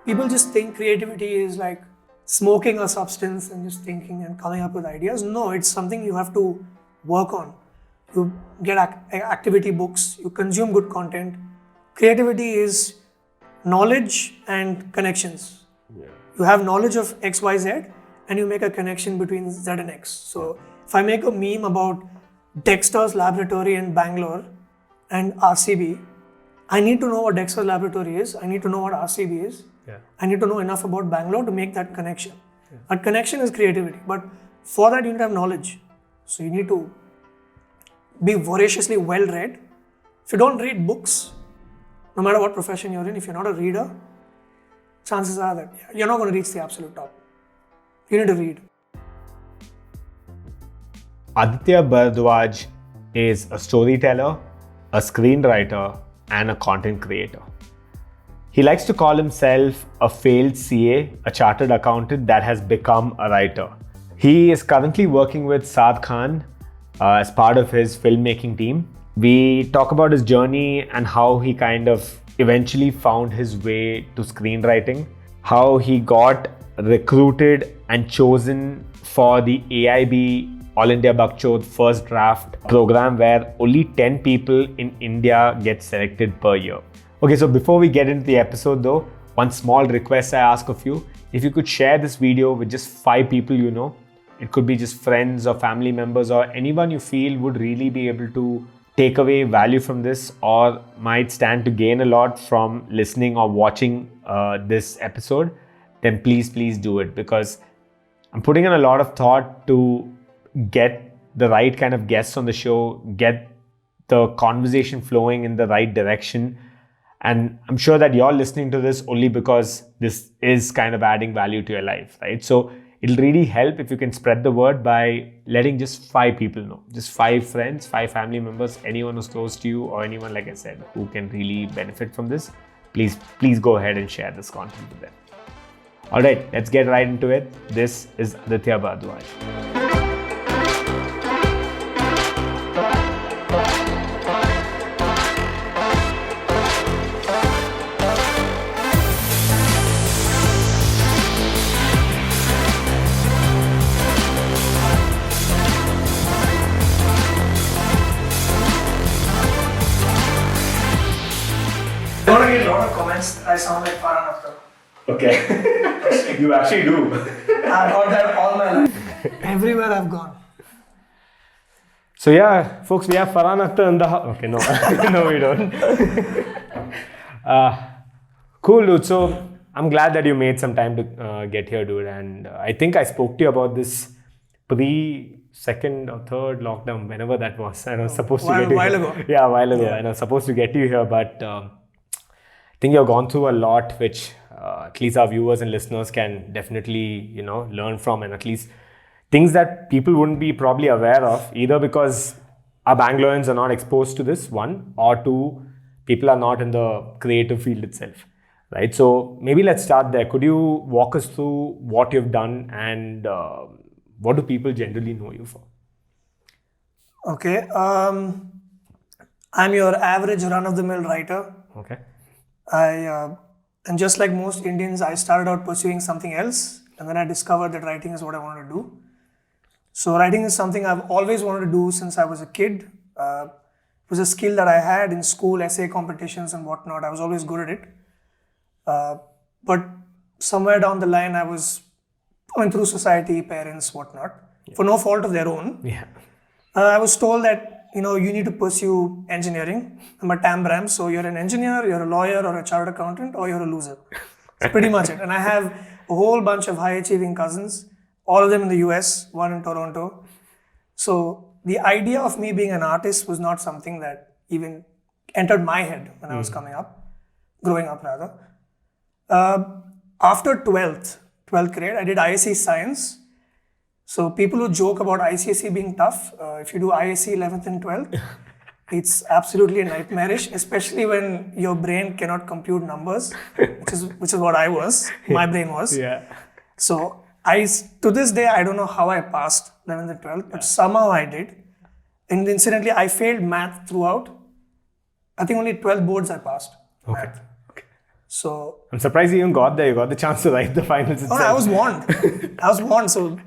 people just think creativity is like smoking a substance and just thinking and coming up with ideas. No, it's something you have to work on. You get activity books, you consume good content. Creativity is knowledge and connections. Yeah. You have knowledge of X, Y, Z, and you make a connection between Z and X. So if I make a meme about Dexter's laboratory in Bangalore and RCB, I need to know what Dexter's laboratory is. I need to know what RCB is. Yeah. I need to know enough about Bangalore to make that connection. Yeah. That connection is creativity. But for that, you need to have knowledge. So you need to be voraciously well read. If you don't read books, no matter what profession you're in, if you're not a reader, chances are that you're not going to reach the absolute top. You need to read. Aditya Bharadwaj is a storyteller, a screenwriter, and a content creator. He likes to call himself a failed CA, a chartered accountant that has become a writer. He is currently working with Saad Khan as part of his filmmaking team. We talk about his journey and how he kind of eventually found his way to screenwriting, how he got recruited and chosen for the AIB All India Bakchod First Draft program, where only 10 people in India get selected per year. Okay, so before we get into the episode though, one small request I ask of you. If you could share this video with just 5 people you know, it could be just friends or family members or anyone you feel would really be able to take away value from this or might stand to gain a lot from listening or watching this episode, then please do it, because I'm putting in a lot of thought to get the right kind of guests on the show, get the conversation flowing in the right direction. And I'm sure that you're listening to this only because this is kind of adding value to your life, right? So it'll really help if you can spread the word by letting just 5 people know, just 5 friends, 5 family members, anyone who's close to you or anyone, like I said, who can really benefit from this. Please go ahead and share this content with them. All right, let's get right into it. This is Aditya Bharadwaj. I'm going to get a lot of comments. I sound like Farhan Akhtar. Okay. You actually do. I've heard that all my life. Everywhere I've gone. So yeah, folks, we have Farhan Akhtar in the house. Okay, no. No, we don't. Cool, dude. So I'm glad that you made some time to get here, dude. And I think I spoke to you about this second or third lockdown, whenever that was. I was supposed to get you while here. Ago. Yeah, a while ago. I was supposed to get you here, but I think you've gone through a lot, which at least our viewers and listeners can definitely, learn from, and at least things that people wouldn't be probably aware of, either because our Bangaloreans are not exposed to this, 1, or 2, people are not in the creative field itself, right? So maybe let's start there. Could you walk us through what you've done and what do people generally know you for? Okay. I'm your average run-of-the-mill writer. Okay. And just like most Indians, I started out pursuing something else, and then I discovered that writing is what I wanted to do. So writing is something I've always wanted to do since I was a kid. It was a skill that I had in school, essay competitions and whatnot. I was always good at it. But somewhere down the line, I was going through society, parents, whatnot, for no fault of their own. Yeah. I was told that you need to pursue engineering. I'm a Tambram, so you're an engineer, you're a lawyer or a chartered accountant, or you're a loser. That's pretty much it. And I have a whole bunch of high-achieving cousins, all of them in the US, one in Toronto. So the idea of me being an artist was not something that even entered my head when I was growing up rather. After 12th grade, I did ISC Science. So people who joke about ICSE being tough, if you do ISC 11th and 12th, it's absolutely nightmarish, especially when your brain cannot compute numbers, which is what I was. My brain was. Yeah. So to this day, I don't know how I passed 11th and 12th, but somehow I did. And incidentally, I failed math throughout. I think only 12 boards I passed. Okay. Math. Okay. So I'm surprised you even got there. You got the chance to write the finals itself. no, I was warned. I was warned. So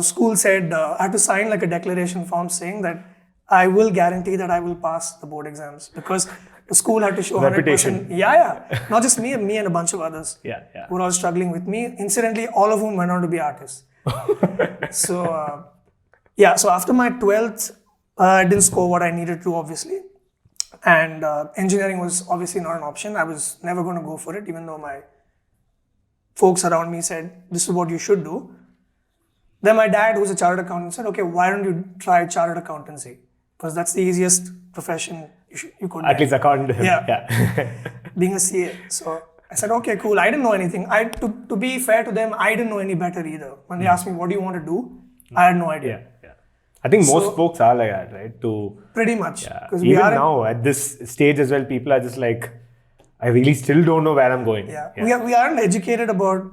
school said I had to sign like a declaration form saying that I will guarantee that I will pass the board exams, because the school had to show Reputation. 100%. Yeah. Not just me and a bunch of others Yeah. who were all struggling with me. Incidentally, all of whom went on to be artists. So so after my 12th, I didn't score what I needed to, obviously. And engineering was obviously not an option. I was never going to go for it, even though my folks around me said, this is what you should do. Then my dad, who's a chartered accountant, said, okay, why don't you try chartered accountancy? Because that's the easiest profession you could At least according to him. Yeah. Being a CA. So I said, okay, cool. I didn't know anything. To be fair to them, I didn't know any better either. When they asked me, what do you want to do? I had no idea. Yeah. I think most folks are like that, right? Pretty much. Yeah. Even now, at this stage as well, people are just like, I really still don't know where I'm going. Yeah. We aren't educated about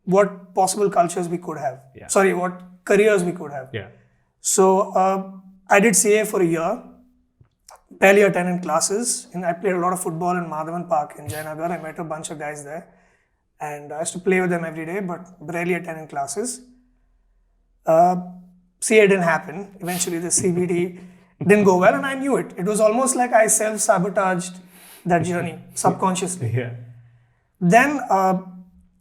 what possible cultures we could have. Yeah. Sorry, what careers we could have. Yeah. So I did CA for a year, barely attended classes, and I played a lot of football in Madhavan Park in Jayanagar. I met a bunch of guys there, and I used to play with them every day, but rarely attending classes. CA didn't happen. Eventually, the CBT didn't go well, and I knew it. It was almost like I self-sabotaged that journey subconsciously. Yeah. Then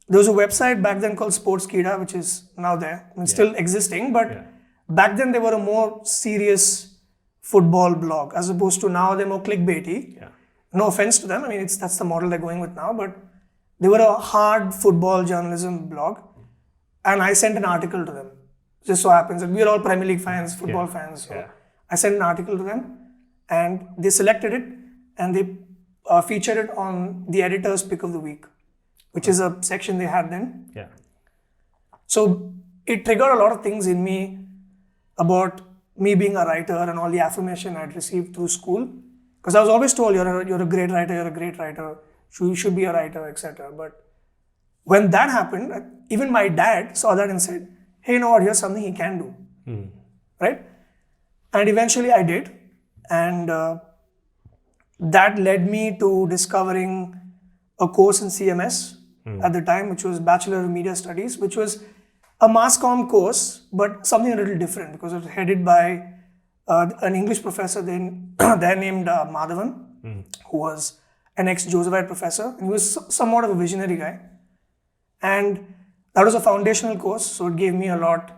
there was a website back then called Sportskeeda, which is now there. I mean, still existing, but back then they were a more serious football blog, as opposed to now they're more clickbaity. Yeah. No offense to them. I mean, that's the model they're going with now, but they were a hard football journalism blog, and I sent an article to them. Just so happens that we are all Premier League fans, football fans. So I sent an article to them, and they selected it, and they featured it on the editor's pick of the week, which is a section they had then. Yeah. So it triggered a lot of things in me about me being a writer and all the affirmation I'd received through school. Because I was always told, you're a great writer, you should be a writer, etc. But when that happened, even my dad saw that and said, hey, you know what, here's something he can do. Right? And eventually I did. And that led me to discovering a course in CMS at the time, which was Bachelor of Media Studies, which was a mass comm course, but something a little different, because it was headed by an English professor then named Madhavan, who was an ex-Josephite professor. And he was somewhat of a visionary guy. And that was a foundational course, so it gave me a lot,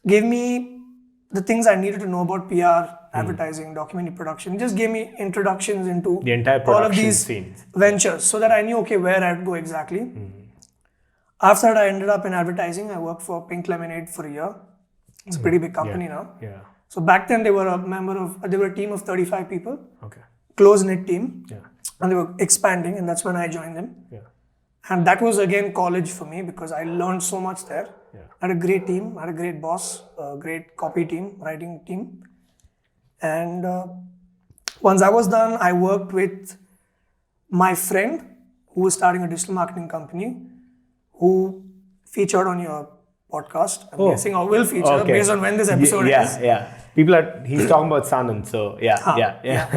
gave me the things I needed to know about PR, advertising, documentary production. It just gave me introductions into The entire all of production these scene. ventures, so that I knew, okay, where I'd go exactly. After that, I ended up in advertising. I worked for Pink Lemonade for a year. It's a pretty big company now. Yeah. So back then, they were a team of 35 people, Okay. close-knit team. Yeah. And they were expanding, and that's when I joined them. Yeah. And that was again college for me, because I learned so much there. Yeah. I had a great team, I had a great boss, a great copy team, writing team. And once I was done, I worked with my friend who was starting a digital marketing company, who featured on your podcast. I'm guessing, or will feature based on when this episode is. Yeah. He's talking about Sanand, so yeah.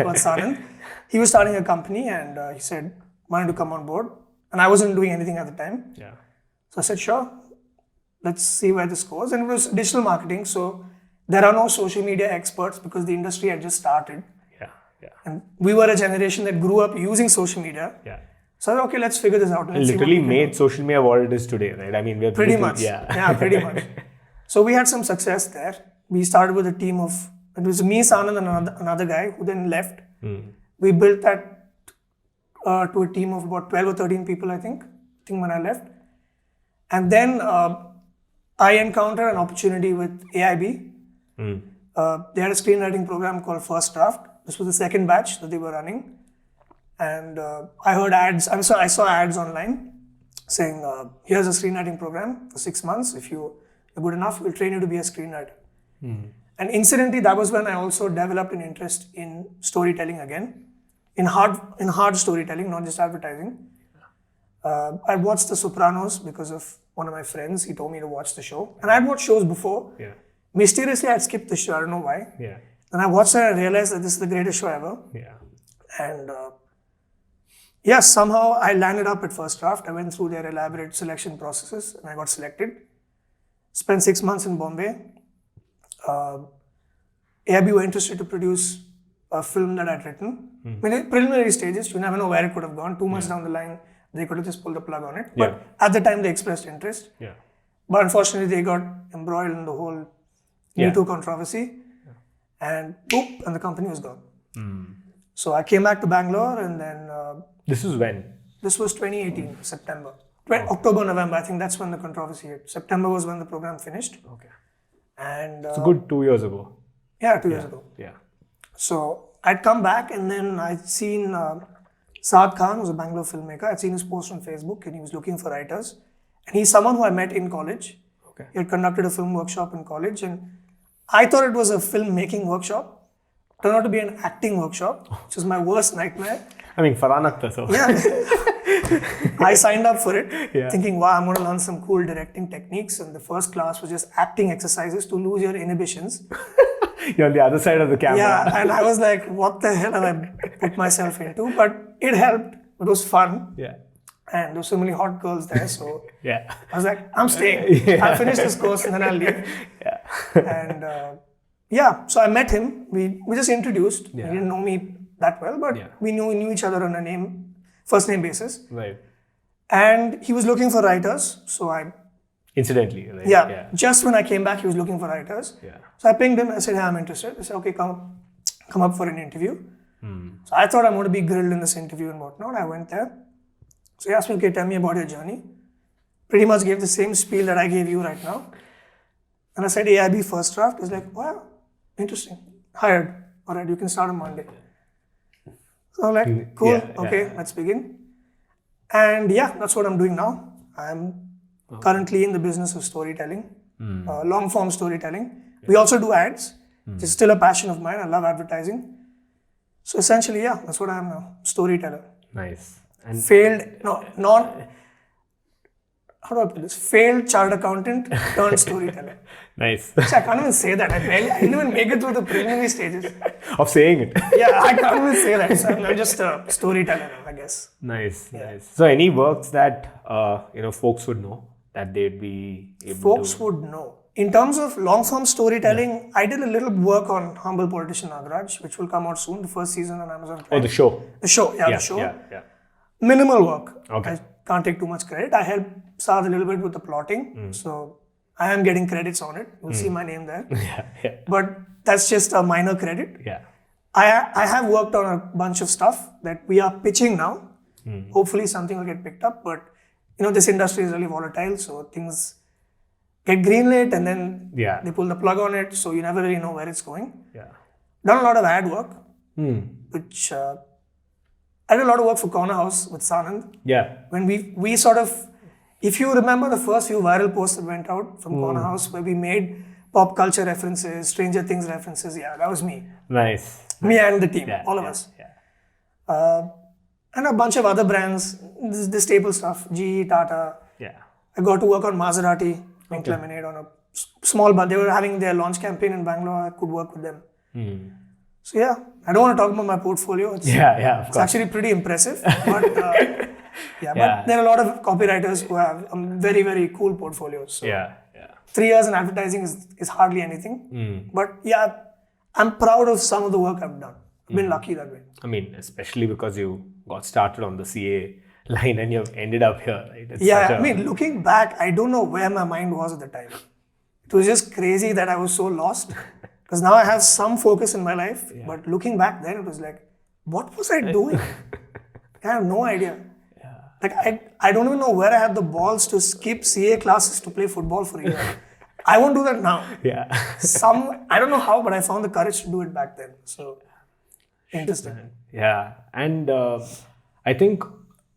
About Sanand. He was starting a company, and he said, wanted to come on board. And I wasn't doing anything at the time. Yeah. So I said, sure, let's see where this goes. And it was digital marketing, so there are no social media experts, because the industry had just started. Yeah. And we were a generation that grew up using social media. Yeah. So I said, okay, let's figure this out. Let's Literally made social media what it is today, right? I mean, we're pretty much. Yeah, pretty much. So we had some success there. We started with a team of, it was me, Sanand, and another guy who then left. We built that to a team of about 12 or 13 people, I think when I left. And then I encountered an opportunity with AIB. They had a screenwriting program called First Draft. This was the second batch that they were running. And I heard ads, I saw ads online saying, here's a screenwriting program for 6 months. If you're good enough, we'll train you to be a screenwriter. And incidentally, that was when I also developed an interest in storytelling again, in hard storytelling, not just advertising. I watched The Sopranos because of one of my friends. He told me to watch the show. And I'd watched shows before. Yeah. Mysteriously, I'd skipped the show. I don't know why. Yeah. And I watched it and I realized that this is the greatest show ever. Yeah. And Yes, somehow I landed up at First Draft. I went through their elaborate selection processes and I got selected. Spent 6 months in Bombay. AIB were interested to produce a film that I'd written. In the preliminary stages, you never know where it could have gone. 2 months down the line, they could have just pulled the plug on it. But at the time, they expressed interest. Yeah. But unfortunately, they got embroiled in the whole Me Too controversy. And boop, and the company was gone. So I came back to Bangalore and then... This was when? This was 2018, September. October, November, I think that's when the controversy hit. September was when the program finished. Okay. And... It's a good 2 years ago. Yeah, 2 years ago. Yeah. So I'd come back and then I'd seen Saad Khan, who's a Bangalore filmmaker. I'd seen his post on Facebook and he was looking for writers. And he's someone who I met in college. Okay. He had conducted a film workshop in college and I thought it was a filmmaking workshop. Turned out to be an acting workshop, which was my worst nightmare. I mean, Faranakta, so. Yeah. I signed up for it, thinking, wow, I'm going to learn some cool directing techniques. And the first class was just acting exercises to lose your inhibitions. You're on the other side of the camera. Yeah, and I was like, what the hell have I put myself into? But it helped. It was fun. Yeah. And there were so many hot girls there. So yeah. I was like, I'm staying. I'll finish this course and then I'll leave. Yeah. And so I met him. We just introduced. He didn't know me that well, but we knew each other on a first name basis. Right. And he was looking for writers. So I... Incidentally, right? Yeah. Just when I came back, he was looking for writers. Yeah. So I pinged him. I said, hey, I'm interested. He said, okay, come up for an interview. So I thought I'm going to be grilled in this interview and whatnot. I went there. So he asked me, okay, tell me about your journey. Pretty much gave the same spiel that I gave you right now. And I said, AIB First Draft. He's like, wow, interesting. Hired. All right, you can start on Monday. So I'm like, cool, let's begin. And that's what I'm doing now. I'm currently in the business of storytelling, long form storytelling. We also do ads. It's still a passion of mine. I love advertising. So essentially, that's what I am now. Storyteller. Nice. And how do I put this? Failed chartered accountant turned storyteller. Nice. Actually, I can't even say that. I didn't even make it through the preliminary stages. Of saying it. Yeah, I can't even say that. So I'm just a storyteller, I guess. Nice. So any works that folks would know that they'd be able Folks would know. In terms of long form storytelling, I did a little work on Humble Politician Nagaraj, which will come out soon, the first season on Amazon Prime. Oh, the show. The show, the show. Yeah. Minimal work. Okay. I can't take too much credit. I helped Saad a little bit with the plotting. So I am getting credits on it. You'll see my name there. Yeah. But that's just a minor credit. Yeah. I have worked on a bunch of stuff that we are pitching now. Hopefully something will get picked up. But this industry is really volatile. So things get greenlit and then they pull the plug on it. So you never really know where it's going. Yeah. Done a lot of ad work, which I did a lot of work for Corner House with Sanand. Yeah. When we sort of, if you remember the first few viral posts that went out from Corner House where we made pop culture references, Stranger Things references, that was me. Nice. Me and the team, all of us. Yeah. And a bunch of other brands, the staple stuff, GE, Tata. Yeah. I got to work on Maserati, Pink Lemonade on a small, but they were having their launch campaign in Bangalore. I could work with them. So I don't want to talk about my portfolio. It's actually pretty impressive. But but there are a lot of copywriters who have very, very cool portfolios. So 3 years in advertising is hardly anything. But I'm proud of some of the work I've done. I've been lucky that way. I mean, especially because you got started on the CA line and you've ended up here, right? Looking back, I don't know where my mind was at the time. It was just crazy that I was so lost. Because now I have some focus in my life. But looking back then, it was like, what was I doing? I have no idea. I don't even know where I had the balls to skip CA classes to play football for a year. I won't do that now. I don't know how, but I found the courage to do it back then. So, interesting. Yeah. And I think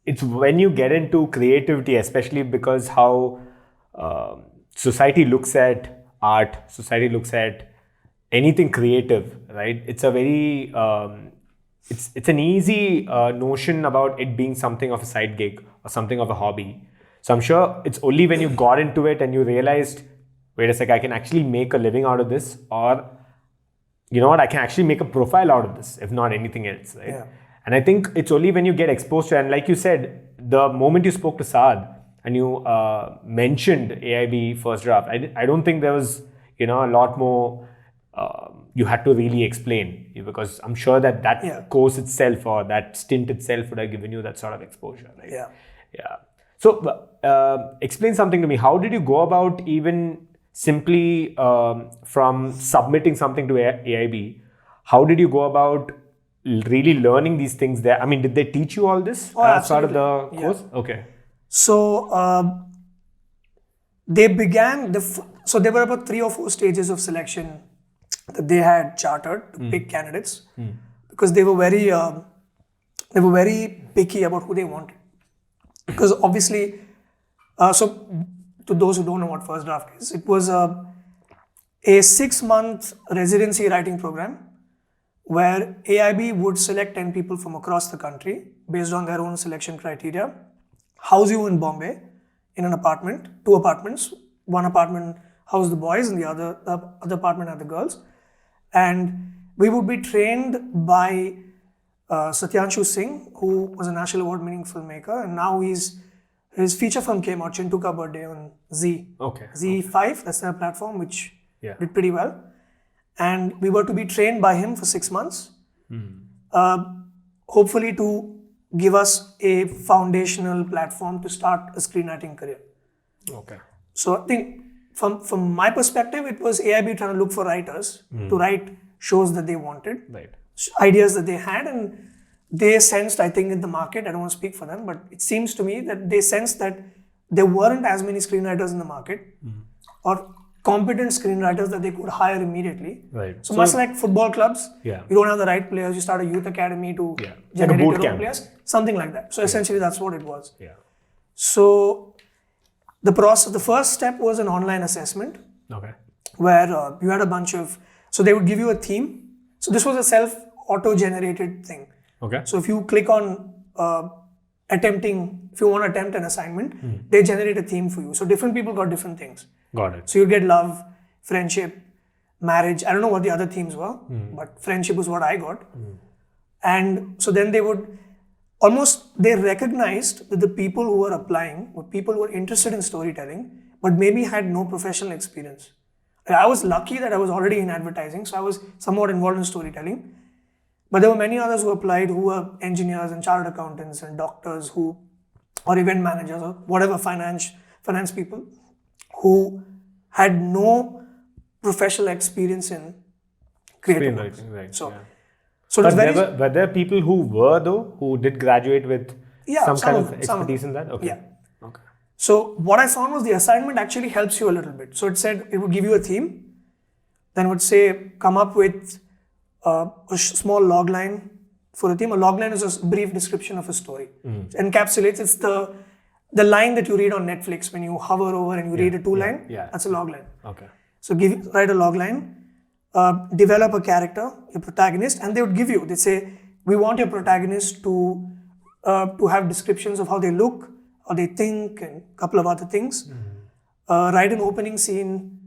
it's when you get into creativity, especially because how society looks at art, society looks at anything creative, right? It's a very, it's an easy notion about it being something of a side gig or something of a hobby. So I'm sure it's only when you got into it and you realized, wait a sec, I can actually make a living out of this, or you know what, I can actually make a profile out of this, if not anything else, right? And I think it's only when you get exposed to, and like you said, the moment you spoke to Saad and you mentioned AIB First Draft, I don't think there was, a lot more you had to really explain, because I'm sure that course itself or that stint itself would have given you that sort of exposure, right? Yeah. So explain something to me. How did you go about even simply from submitting something to AIB? How did you go about really learning these things there? I mean, did they teach you all this as part of the course? Okay. So they began, so there were about 3 or 4 stages of selection that they had chartered to pick candidates, because they were very picky about who they wanted. Because obviously, so to those who don't know what First Draft is, it was a 6-month residency writing program where AIB would select 10 people from across the country based on their own selection criteria, house you in Bombay in an apartment, 2 apartments, one apartment house the boys and the other apartment had the girls. And we would be trained by Satyanshu Singh, who was a national award-winning filmmaker, and now his feature film came out, Chintu Ka Birthday, on Z. Okay. Z5, that's their platform, which did pretty well. And we were to be trained by him for 6 months, hopefully to give us a foundational platform to start a screenwriting career. Okay. So I think from my perspective, it was AIB trying to look for writers to write shows that they wanted, ideas that they had, and they sensed, I think, in the market, I don't want to speak for them, but it seems to me that they sensed that there weren't as many screenwriters in the market or competent screenwriters that they could hire immediately. Right. So much like football clubs, you don't have the right players, you start a youth academy to generate your own players, something like that. So essentially that's what it was. Yeah. So the first step was an online assessment. Okay. Where you had a bunch of, so they would give you a theme. So this was a self-auto-generated thing. Okay. So if you click on if you want to attempt an assignment, they generate a theme for you. So different people got different things. Got it. So you get love, friendship, marriage. I don't know what the other themes were, but friendship was what I got. And so then they recognized that the people who were applying were people who were interested in storytelling, but maybe had no professional experience. I was lucky that I was already in advertising, so I was somewhat involved in storytelling. But there were many others who applied who were engineers and chartered accountants and doctors or event managers or whatever, finance people who had no professional experience in creative works. Right. So but were there people who did graduate with some kind of expertise in that? Okay. Yeah. Okay. So what I found was the assignment actually helps you a little bit. So it would give you a theme, then would say come up with a small log line for a theme. A log line is a brief description of a story. It encapsulates, it's the line that you read on Netflix when you hover over and you read a 2-line. That's a log line. Okay. So write a log line, develop a character, your protagonist, and they'd say, we want your protagonist to have descriptions of how they look, how they think, and a couple of other things. Write an opening scene,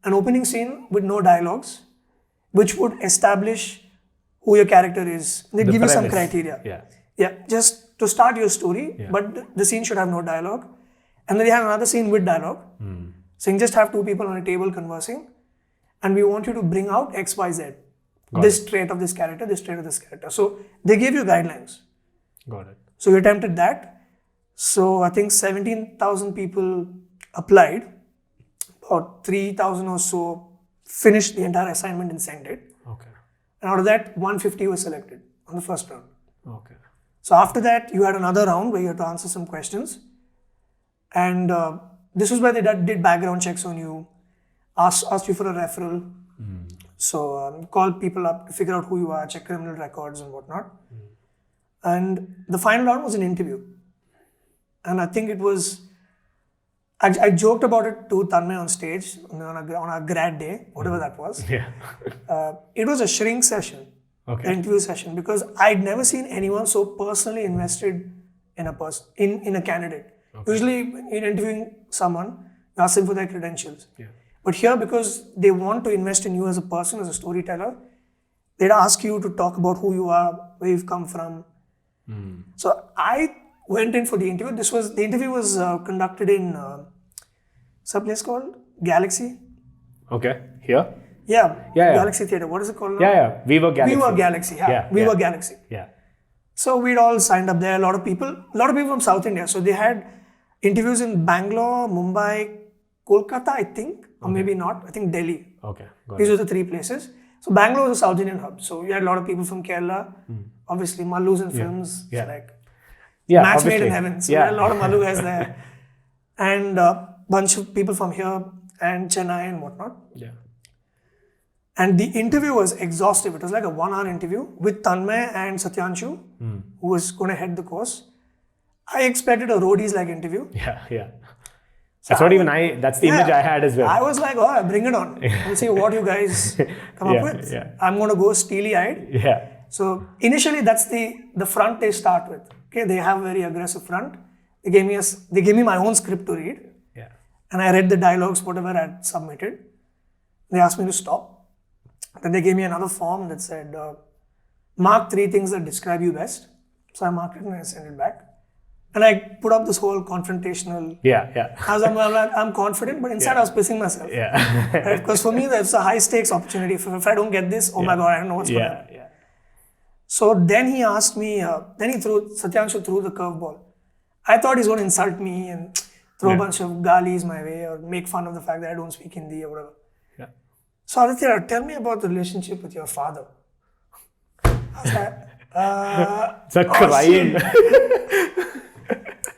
an opening scene with no dialogues, which would establish who your character is. They give you some criteria. Yeah, just to start your story, but the scene should have no dialogue. And then they have another scene with dialogue. So you just have 2 people on a table conversing, and we want you to bring out X, Y, Z. This trait of this character, this trait of this character. So they gave you guidelines. Got it. So we attempted that. So I think 17,000 people applied. About 3,000 or so finished the entire assignment and sent it. Okay. And out of that, 150 was selected on the first round. Okay. So after that, you had another round where you had to answer some questions. And this was where they did background checks on you, asked you for a referral. So called people up to figure out who you are, check criminal records and whatnot. And the final round was an interview. And I think it was, I joked about it to Tanmay on stage on a grad day, whatever that was. It was a shrink session, an interview session, because I'd never seen anyone so personally invested in a candidate. Usually in interviewing someone, you ask them for their credentials. But here, because they want to invest in you as a person, as a storyteller, they'd ask you to talk about who you are, where you've come from. So I went in for the interview. The interview was conducted in some place called Galaxy. Okay. Here? Yeah, Yeah. Galaxy Theatre. What is it called now? Yeah. We were Galaxy. We were Galaxy. We were Galaxy. Yeah. So we'd all signed up there. A lot of people from South India. So they had interviews in Bangalore, Mumbai, Kolkata, I think, or maybe not. I think Delhi. Okay. These were the three places. So Bangalore was a South Indian hub. So you had a lot of people from Kerala. Obviously, Mallus and films. Yeah. So like Yeah. match made in heaven. So we had a lot of Mallu guys there. And a bunch of people from here and Chennai and whatnot. Yeah. And the interview was exhaustive. It was like a 1-hour interview with Tanmay and Satyanshu, who was going to head the course. I expected a roadies-like interview. Yeah. That's that's the image I had as well. I was like, oh, bring it on. We'll see what you guys come up with. Yeah. I'm going to go steely-eyed. Yeah. So initially, that's the front they start with. Okay, they have a very aggressive front. They gave me my own script to read. Yeah. And I read the dialogues, whatever I had submitted. They asked me to stop. Then they gave me another form that said, mark 3 things that describe you best. So I marked it and I sent it back. And I put up this whole confrontational. Yeah. I'm confident, but inside I was pissing myself. Yeah. Right? Because for me, that's a high stakes opportunity. If I don't get this, oh my God, I don't know what's going to happen. Yeah. So then he asked me, Satyanshu threw the curveball. I thought he's going to insult me and throw a bunch of galis my way or make fun of the fact that I don't speak Hindi or whatever. Yeah. So Aditya, tell me about the relationship with your father. I was like, it's a crying.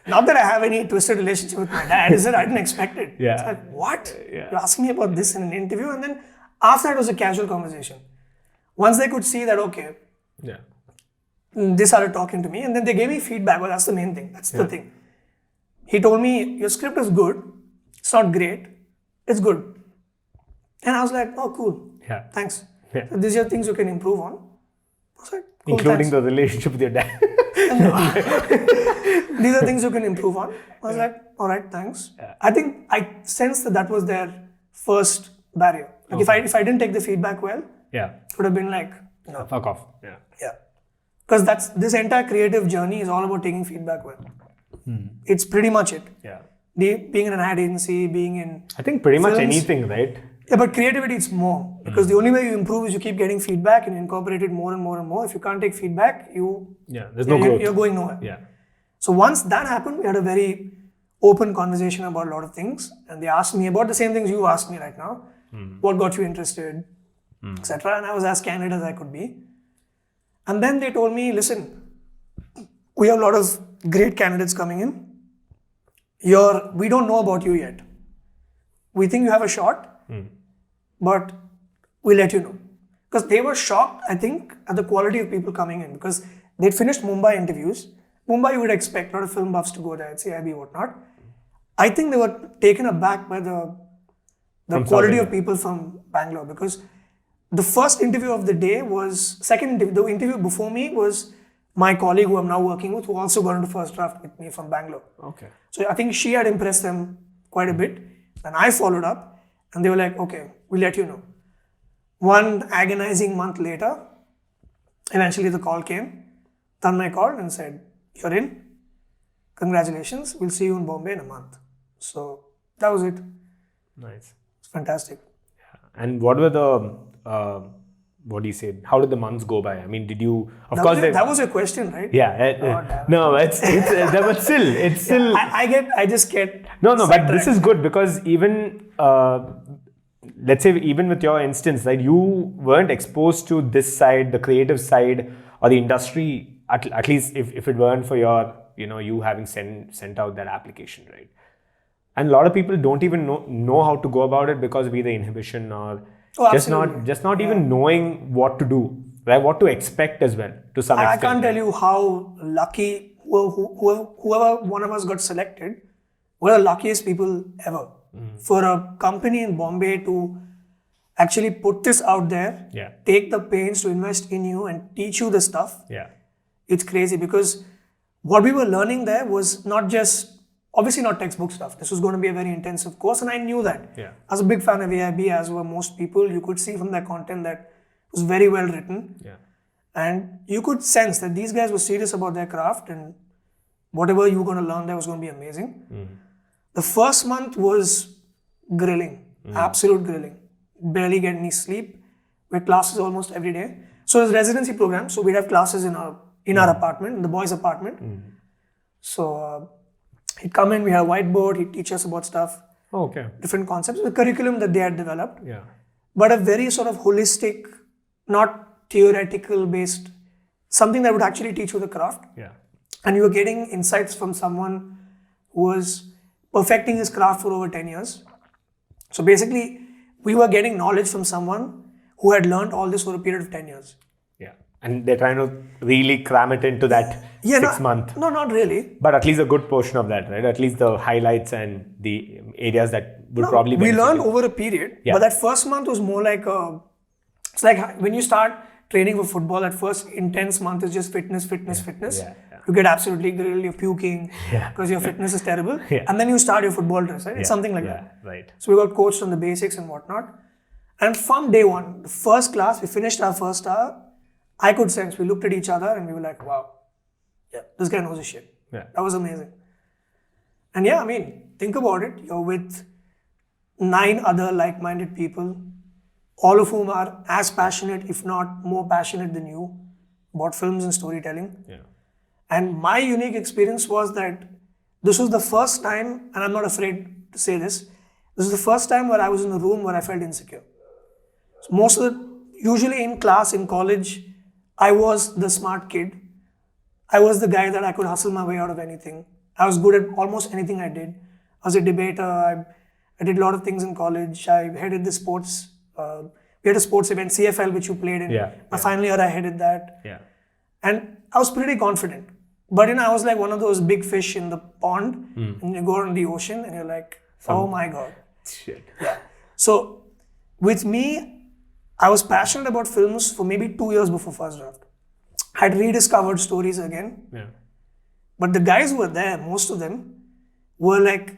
Not that I have any twisted relationship with my dad. Is it? I didn't expect it. Yeah. It's like, what? Yeah. You're asking me about this in an interview? And then after that, it was a casual conversation. Once they could see that, okay, Yeah. they started talking to me and then they gave me feedback. Well, that's the main thing. That's the thing. He told me, your script is good. It's not great. It's good. And I was like, oh, cool. Yeah. Thanks. Yeah. So these are things you can improve on. I was like, cool, Including thanks. the relationship with your dad. These are things you can improve on. I was like, all right, thanks. Yeah. I think I sensed that was their first barrier. Like if I didn't take the feedback well, Yeah. it would have been like, no. Fuck off. Yeah. Yeah. Because this entire creative journey is all about taking feedback well. It's pretty much it. Yeah. Being in an ad agency, being in I think pretty much films. anything, right? Yeah, but creativity it's more. Because the only way you improve is you keep getting feedback and incorporate it more and more and more. If you can't take feedback, there's no growth. you're going nowhere. Yeah. So once that happened, we had a very open conversation about a lot of things. And they asked me about the same things you asked me right now. What got you interested, etc. And I was as candid as I could be. And then they told me, listen, we have a lot of great candidates coming in. We don't know about you yet. We think you have a shot, but we'll let you know. Because they were shocked, I think, at the quality of people coming in. Because they'd finished Mumbai interviews. Mumbai, you would expect a lot of film buffs to go there, it's AIB, whatnot. I think they were taken aback by the quality of people from Bangalore. Because the first interview of the day was, the interview before me was my colleague who I'm now working with, who also got into First Draft with me from Bangalore. Okay. So I think she had impressed them quite a bit. And I followed up and they were like, okay, we'll let you know. One agonizing month later, eventually the call came. Tanmay called and said, you're in. Congratulations. We'll see you in Bombay in a month. So that was it. Nice. It's fantastic. And what were the, what do you say? How did the months go by? I mean, did you, That was your question, right? Yeah. No, but it's still. I just get. No, but this is good because even, let's say, even with your instance, right, you weren't exposed to this side, the creative side or the industry, at least if it weren't for your, you having sent out that application, right? And a lot of people don't even know how to go about it because of either inhibition or just not even knowing what to do, right? What to expect as well to some extent. I can't tell you how lucky whoever one of us got selected. We're the luckiest people ever. For a company in Bombay to actually put this out there, take the pains to invest in you and teach you the stuff. It's crazy because what we were learning there was not just, obviously not textbook stuff. This was going to be a very intensive course and I knew that. I was a big fan of AIB, as were most people. You could see from their content that It was very well written. Yeah. And you could sense that these guys were serious about their craft, and whatever you were going to learn there was going to be amazing. The first month was grilling, absolute grilling. Barely get any sleep. We had classes almost every day. So it was a residency program, so we'd have classes in our apartment, in the boys' apartment. So he'd come in, we had a whiteboard, he'd teach us about stuff, different concepts, the curriculum that they had developed. Yeah. But a very sort of holistic, not theoretical based, something that would actually teach you the craft. Yeah. And you were getting insights from someone who was perfecting his craft for over 10 years. So basically, we were getting knowledge from someone who had learned all this for a period of 10 years. Yeah. And they're trying to really cram it into that 6 month. No, not really. But at least a good portion of that, right? At least the highlights and the areas that would probably be. We learned over a period, but that first month was more like it's like when you start training for football, that first intense month is just fitness. Yeah. You get absolutely grilled, you're puking because your fitness is terrible. And then you start your football dress, right? It's something like that. Right. So we got coached on the basics and whatnot. And from day one, the first class, we finished our first hour. I could sense, we looked at each other and we were like, wow, this guy knows his shit. Yeah. That was amazing. And I mean, think about it. You're with 9 other like-minded people, all of whom are as passionate, if not more passionate than you, about films and storytelling. Yeah. And my unique experience was that this was the first time, and I'm not afraid to say this was the first time where I was in a room where I felt insecure. So usually in class, in college, I was the smart kid. I was the guy that I could hustle my way out of anything. I was good at almost anything I did. I was a debater. I did a lot of things in college. I headed the sports. We had a sports event, CFL, which you played in. My final year, I headed that. Yeah. And I was pretty confident. But I was like one of those big fish in the pond. And you go out in the ocean and you're like, oh my God. Shit. Yeah. So with me, I was passionate about films for maybe 2 years before First Draft. I'd rediscovered stories again. Yeah. But the guys who were there, most of them, were like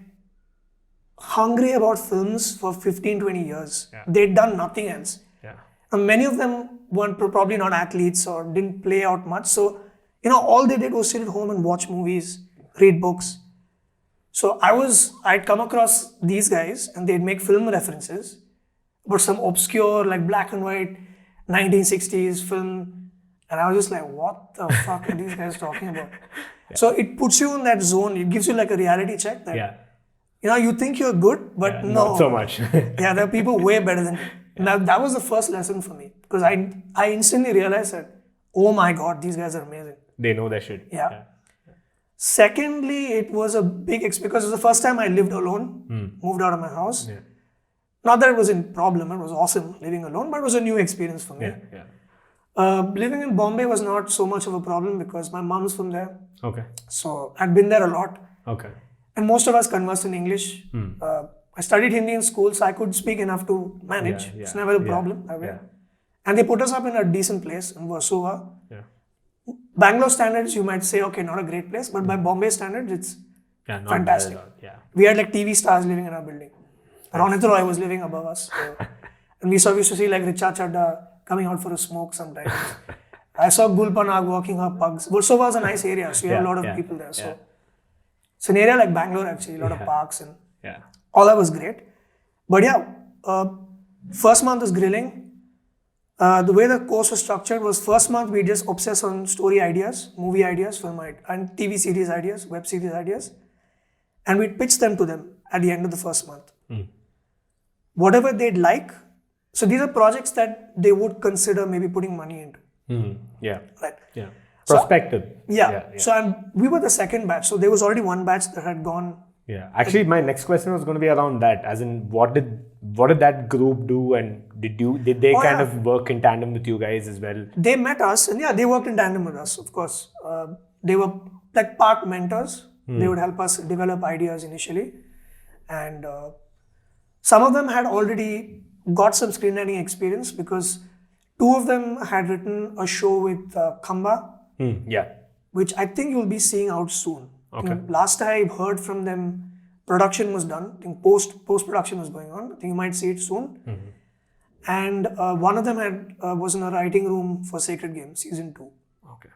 hungry about films for 15, 20 years. Yeah. They'd done nothing else. Yeah. And many of them weren't probably not athletes or didn't play out much. So, all they did was sit at home and watch movies, read books. So I'd come across these guys and they'd make film references about some obscure, like black and white 1960s film. And I was just like, what the fuck are these guys talking about? Yeah. So it puts you in that zone. It gives you like a reality check that, you think you're good, but no. Not so much. There are people way better than you. Now, that was the first lesson for me because I instantly realized that, oh my God, these guys are amazing. They know their shit. Yeah. Secondly, it was a big experience because it was the first time I lived alone, moved out of my house. Yeah. Not that it was a problem, it was awesome living alone, but it was a new experience for me. Living in Bombay was not so much of a problem because my mom's from there. Okay. So I'd been there a lot. Okay. And most of us conversed in English. I studied Hindi in school, so I could speak enough to manage. It's never a problem. And they put us up in a decent place in Warsaw. Bangalore standards, you might say, okay, not a great place, but by Bombay standards, it's fantastic. We had like TV stars living in our building. Ronit Roy was living above us. So, and we used to see like Richa Chadda coming out for a smoke sometimes. I saw Gulpanag walking her pugs. Warsaw was a nice area, so you have a lot of people there. So it's an area like Bangalore actually, a lot of parks and all that was great. But first month was grilling. The way the course was structured was first month we just obsess on story ideas, movie ideas, film and TV series ideas, web series ideas, and we'd pitch them to them at the end of the first month. Whatever they'd like. So these are projects that they would consider maybe putting money into. Right. Yeah. Prospective. So we were the second batch. So there was already one batch that had gone. Yeah. Actually, my next question was going to be around that. As in, what did that group do, and did they kind of work in tandem with you guys as well? They met us, and they worked in tandem with us. Of course, they were like part mentors. They would help us develop ideas initially, and some of them had already got some screenwriting experience because 2 of them had written a show with Khamba, which I think you'll be seeing out soon. Okay. Last I heard from them, production was done. I think post-production was going on. I think you might see it soon. And one of them was in a writing room for Sacred Games, season 2. Okay.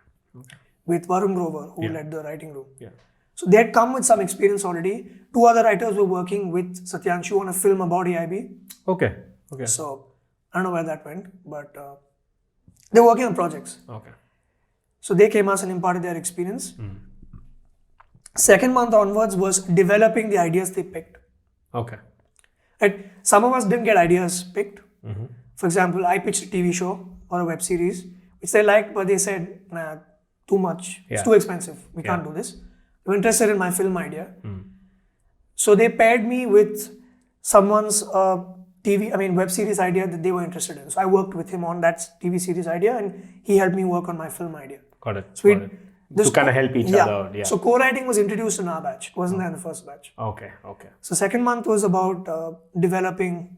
With Varun Grover, who led the writing room. Yeah. So they had come with some experience already. 2 other writers were working with Satyanshu on a film about AIB. Okay. So I don't know where that went, but they're working on projects. Okay. So they came us and imparted their experience. Second month onwards was developing the ideas they picked. Okay. Right? Some of us didn't get ideas picked. For example, I pitched a TV show or a web series, which they liked, but they said, nah, too much. It's too expensive. We can't do this. They were interested in my film idea. So they paired me with someone's web series idea that they were interested in. So I worked with him on that TV series idea, and he helped me work on my film idea. Got it. So to kind of help each other. Yeah. So co-writing was introduced in our batch. It wasn't there in the first batch. Okay. So second month was about developing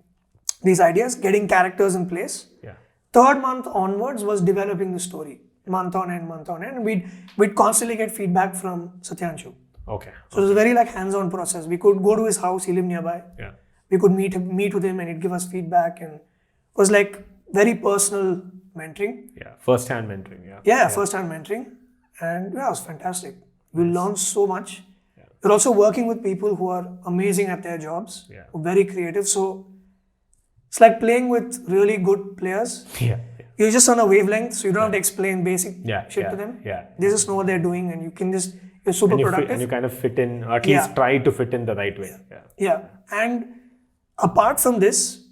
these ideas, getting characters in place. Yeah. Third month onwards was developing the story, month on end. And we'd constantly get feedback from Satyanshu. Okay. So it was a very hands-on process. We could go to his house, he lived nearby. Yeah. We could meet with him and he'd give us feedback, and it was very personal mentoring. Yeah. First-hand mentoring. Yeah. Yeah, first-hand mentoring. And it was fantastic. We learned so much. Yeah. We're also working with people who are amazing at their jobs, who are very creative. So it's like playing with really good players. Yeah. You're just on a wavelength, so you don't have to explain basic shit to them. Yeah. They just know what they're doing, and you're super productive. And you kind of fit in, or at least try to fit in the right way. Yeah. And apart from this,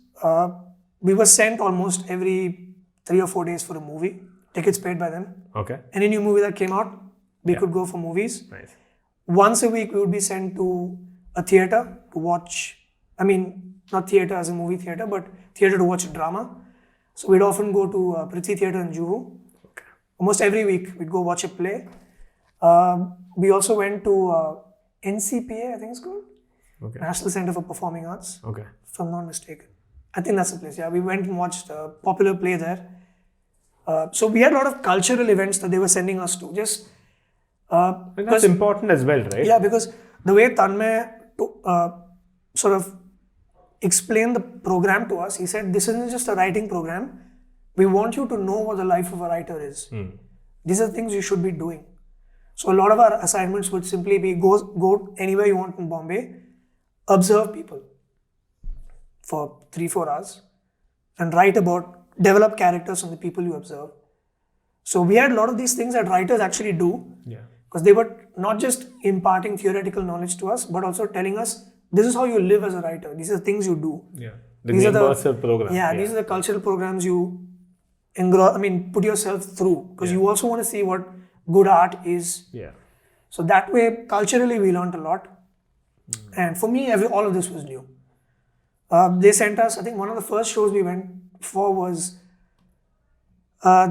we were sent almost every 3 or 4 days for a movie. Tickets paid by them. Okay. Any new movie that came out, we could go for movies. Nice. Once a week, we would be sent to a theater to watch. Not theater as a movie theater, but theater to watch a drama. So we'd often go to Prithvi Theatre in Juhu. Okay. Almost every week, we'd go watch a play. We also went to NCPA, I think it's called. Okay. National Center for Performing Arts. Okay. If I'm not mistaken. I think that's the place. Yeah, we went and watched a popular play there. So we had a lot of cultural events that they were sending us to. And that's important as well, right? Yeah, because the way Tanmay sort of explained the program to us, he said, this isn't just a writing program. We want you to know what the life of a writer is. These are things you should be doing. So a lot of our assignments would simply be go anywhere you want in Bombay, observe people for 3-4 hours and develop characters from the people you observe. So we had a lot of these things that writers actually do. Yeah. Because they were not just imparting theoretical knowledge to us, but also telling us, this is how you live as a writer. These are the things you do. Yeah. These are the programs. Yeah, these are the cultural programs you put yourself through. Because you also want to see what good art is. Yeah. So that way, culturally, we learned a lot. And for me, all of this was new. They sent us, I think one of the first shows we went for was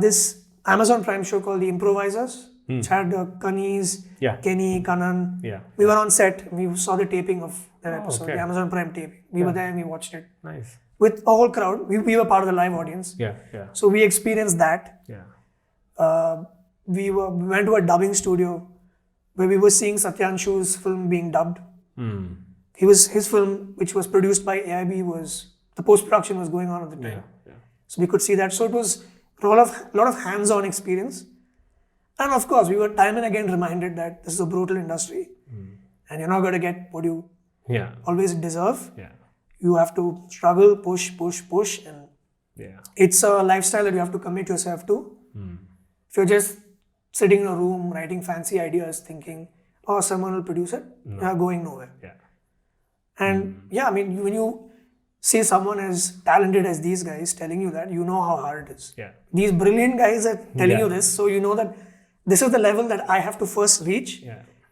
this Amazon Prime show called The Improvisers, which had Kanis, Kenny, Kanan. Yeah. We were on set. We saw the taping of that episode, the Amazon Prime taping. We were there and we watched it. Nice. With a whole crowd. We were part of the live audience. Yeah. So we experienced that. Yeah. We went to a dubbing studio where we were seeing Satyanshu's film being dubbed. His film, which was produced by AIB, the post-production was going on at the time. Yeah. So we could see that. So it was a lot of hands-on experience. And of course, we were time and again reminded that this is a brutal industry and you're not going to get what you always deserve. Yeah. You have to struggle, push, and it's a lifestyle that you have to commit yourself to. If you're just sitting in a room writing fancy ideas thinking, oh, someone will produce it, you're going nowhere. Yeah. And when you see someone as talented as these guys telling you that, you know how hard it is. Yeah. These brilliant guys are telling you this, so you know that this is the level that I have to first reach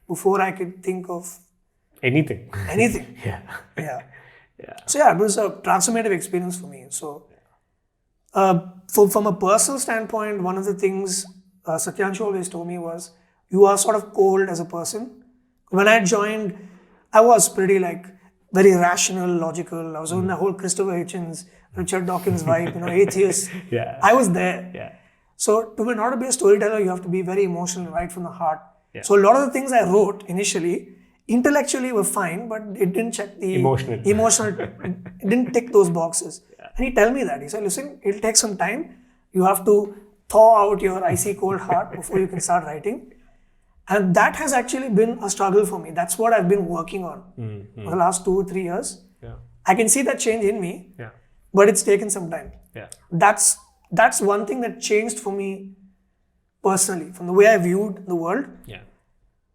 before I could think of anything. Yeah. So it was a transformative experience for me. So from a personal standpoint, one of the things Satyanshu always told me was, you are sort of cold as a person. When I joined, I was pretty very rational, logical. I was on the whole Christopher Hitchens, Richard Dawkins vibe, atheist. I was there. Yeah. So to be a storyteller, you have to be very emotional, right from the heart. Yeah. So a lot of the things I wrote initially, intellectually were fine, but it didn't check the emotional. It didn't tick those boxes. Yeah. And he tell me that. He said, listen, it'll take some time. You have to thaw out your icy cold heart before you can start writing. And that has actually been a struggle for me. That's what I've been working on for the last 2 or 3 years. Yeah. I can see that change in me, Yeah. but it's taken some time. Yeah. That's one thing that changed for me personally, from the way I viewed the world. Yeah.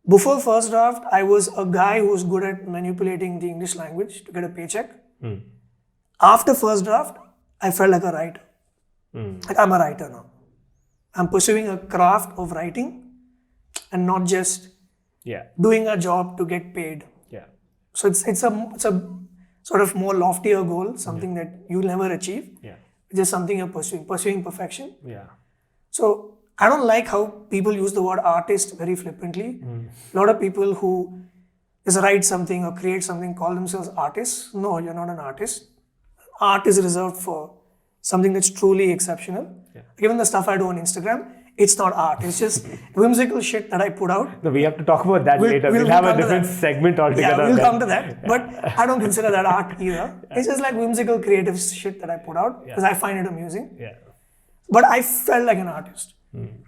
Before First Draft, I was a guy who was good at manipulating the English language to get a paycheck. After First Draft, I felt like a writer. Like I'm a writer now. I'm pursuing a craft of writing and not just doing a job to get paid. Yeah. So it's a sort of more loftier goal, something that you'll never achieve. Yeah. Just something you're pursuing perfection. Yeah. So I don't like how people use the word artist very flippantly. A lot of people who just write something or create something call themselves artists. No, you're not an artist. Art is reserved for something that's truly exceptional. Yeah. Given the stuff I do on Instagram, it's not art. It's just whimsical shit that I put out. No, we have to talk about that later. We'll have a different segment altogether. Yeah, we'll come to that. But I don't consider that art either. It's just like whimsical creative shit that I put out because I find it amusing. Yeah. But I felt like an artist.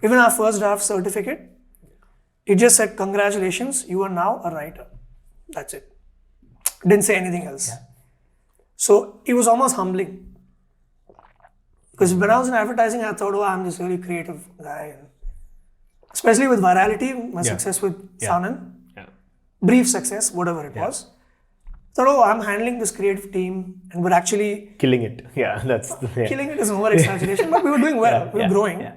Even our First Draft certificate, it just said, congratulations, you are now a writer. That's it. Didn't say anything else. Yeah. So it was almost humbling. Because when I was in advertising, I thought, oh, I'm this really creative guy. And especially with virality, my success with Sanan, brief success, whatever it was. Thought, oh, I'm handling this creative team and we're actually killing it. Yeah, that's killing it is an over exaggeration, but we were doing well. We were growing. Yeah.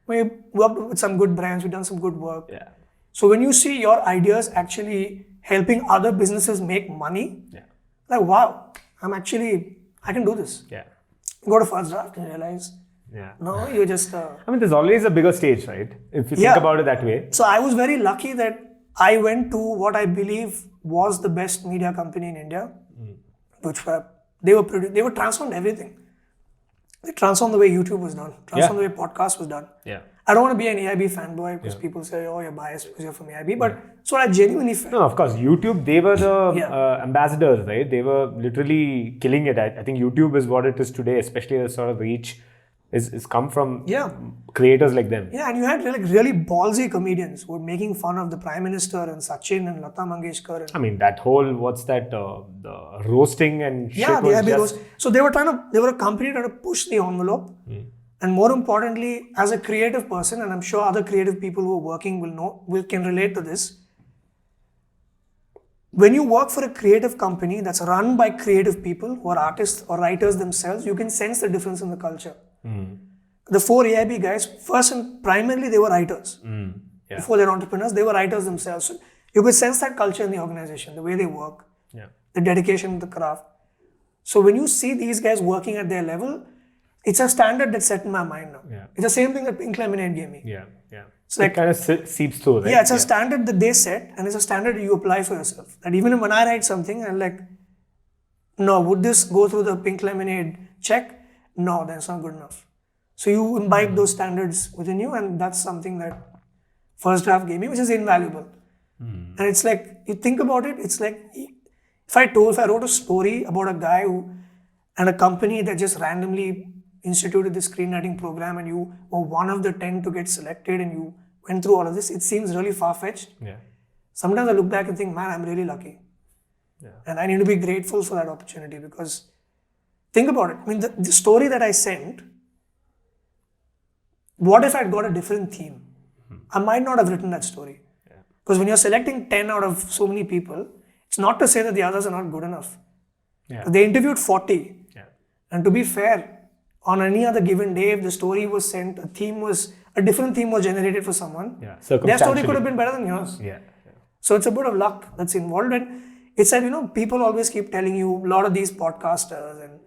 We worked with some good brands. We've done some good work. Yeah. So when you see your ideas actually helping other businesses make money, like, wow, I can do this. Yeah. Go to First Draft and realize, no, you're just... I mean, there's always a bigger stage, right? If you think about it that way. So I was very lucky that I went to what I believe was the best media company in India, which they were transformed everything. They transformed the way YouTube was done, transformed the way podcast was done. Yeah. I don't want to be an AIB fanboy because people say, oh, you're biased because you're from AIB, but that's what I genuinely felt. No, of course, YouTube, they were the ambassadors, right? They were literally killing it. I think YouTube is what it is today, especially the sort of reach is come from creators like them. Yeah, and you had really ballsy comedians who were making fun of the Prime Minister and Sachin and Lata Mangeshkar. And I mean, that whole, the roasting and shit was just... So they were a company trying to push the envelope. And more importantly, as a creative person, and I'm sure other creative people who are working can relate to this. When you work for a creative company that's run by creative people who are artists or writers themselves, you can sense the difference in the culture. The 4 AIB guys, first and primarily, they were writers. Before they're entrepreneurs, they were writers themselves. So you could sense that culture in the organization, the way they work, the dedication to the craft. So when you see these guys working at their level, it's a standard that's set in my mind now. It's the same thing that Pink Lemonade gave me. So it kind of seeps through, right? Yeah, it's a standard that they set, and it's a standard you apply for yourself. And even when I write something, I'm like, no, would this go through the Pink Lemonade check? No, that's not good enough. So you imbibe those standards within you, and that's something that First Draft gave me, which is invaluable. And it's like, you think about it, it's like, if I wrote a story about a guy and a company that just randomly instituted this screenwriting program and you were one of the 10 to get selected and you went through all of this, it seems really far-fetched. Sometimes I look back and think, man, I'm really lucky. And I need to be grateful for that opportunity because think about it. I mean, the story that I sent, what if I'd got a different theme? I might not have written that story. Because when you're selecting 10 out of so many people, it's not to say that the others are not good enough. They interviewed 40. And to be fair, on any other given day, if the story was sent, a different theme was generated for someone, their story could have been better than yours. So it's a bit of luck that's involved. And it's like, people always keep telling you, a lot of these podcasters and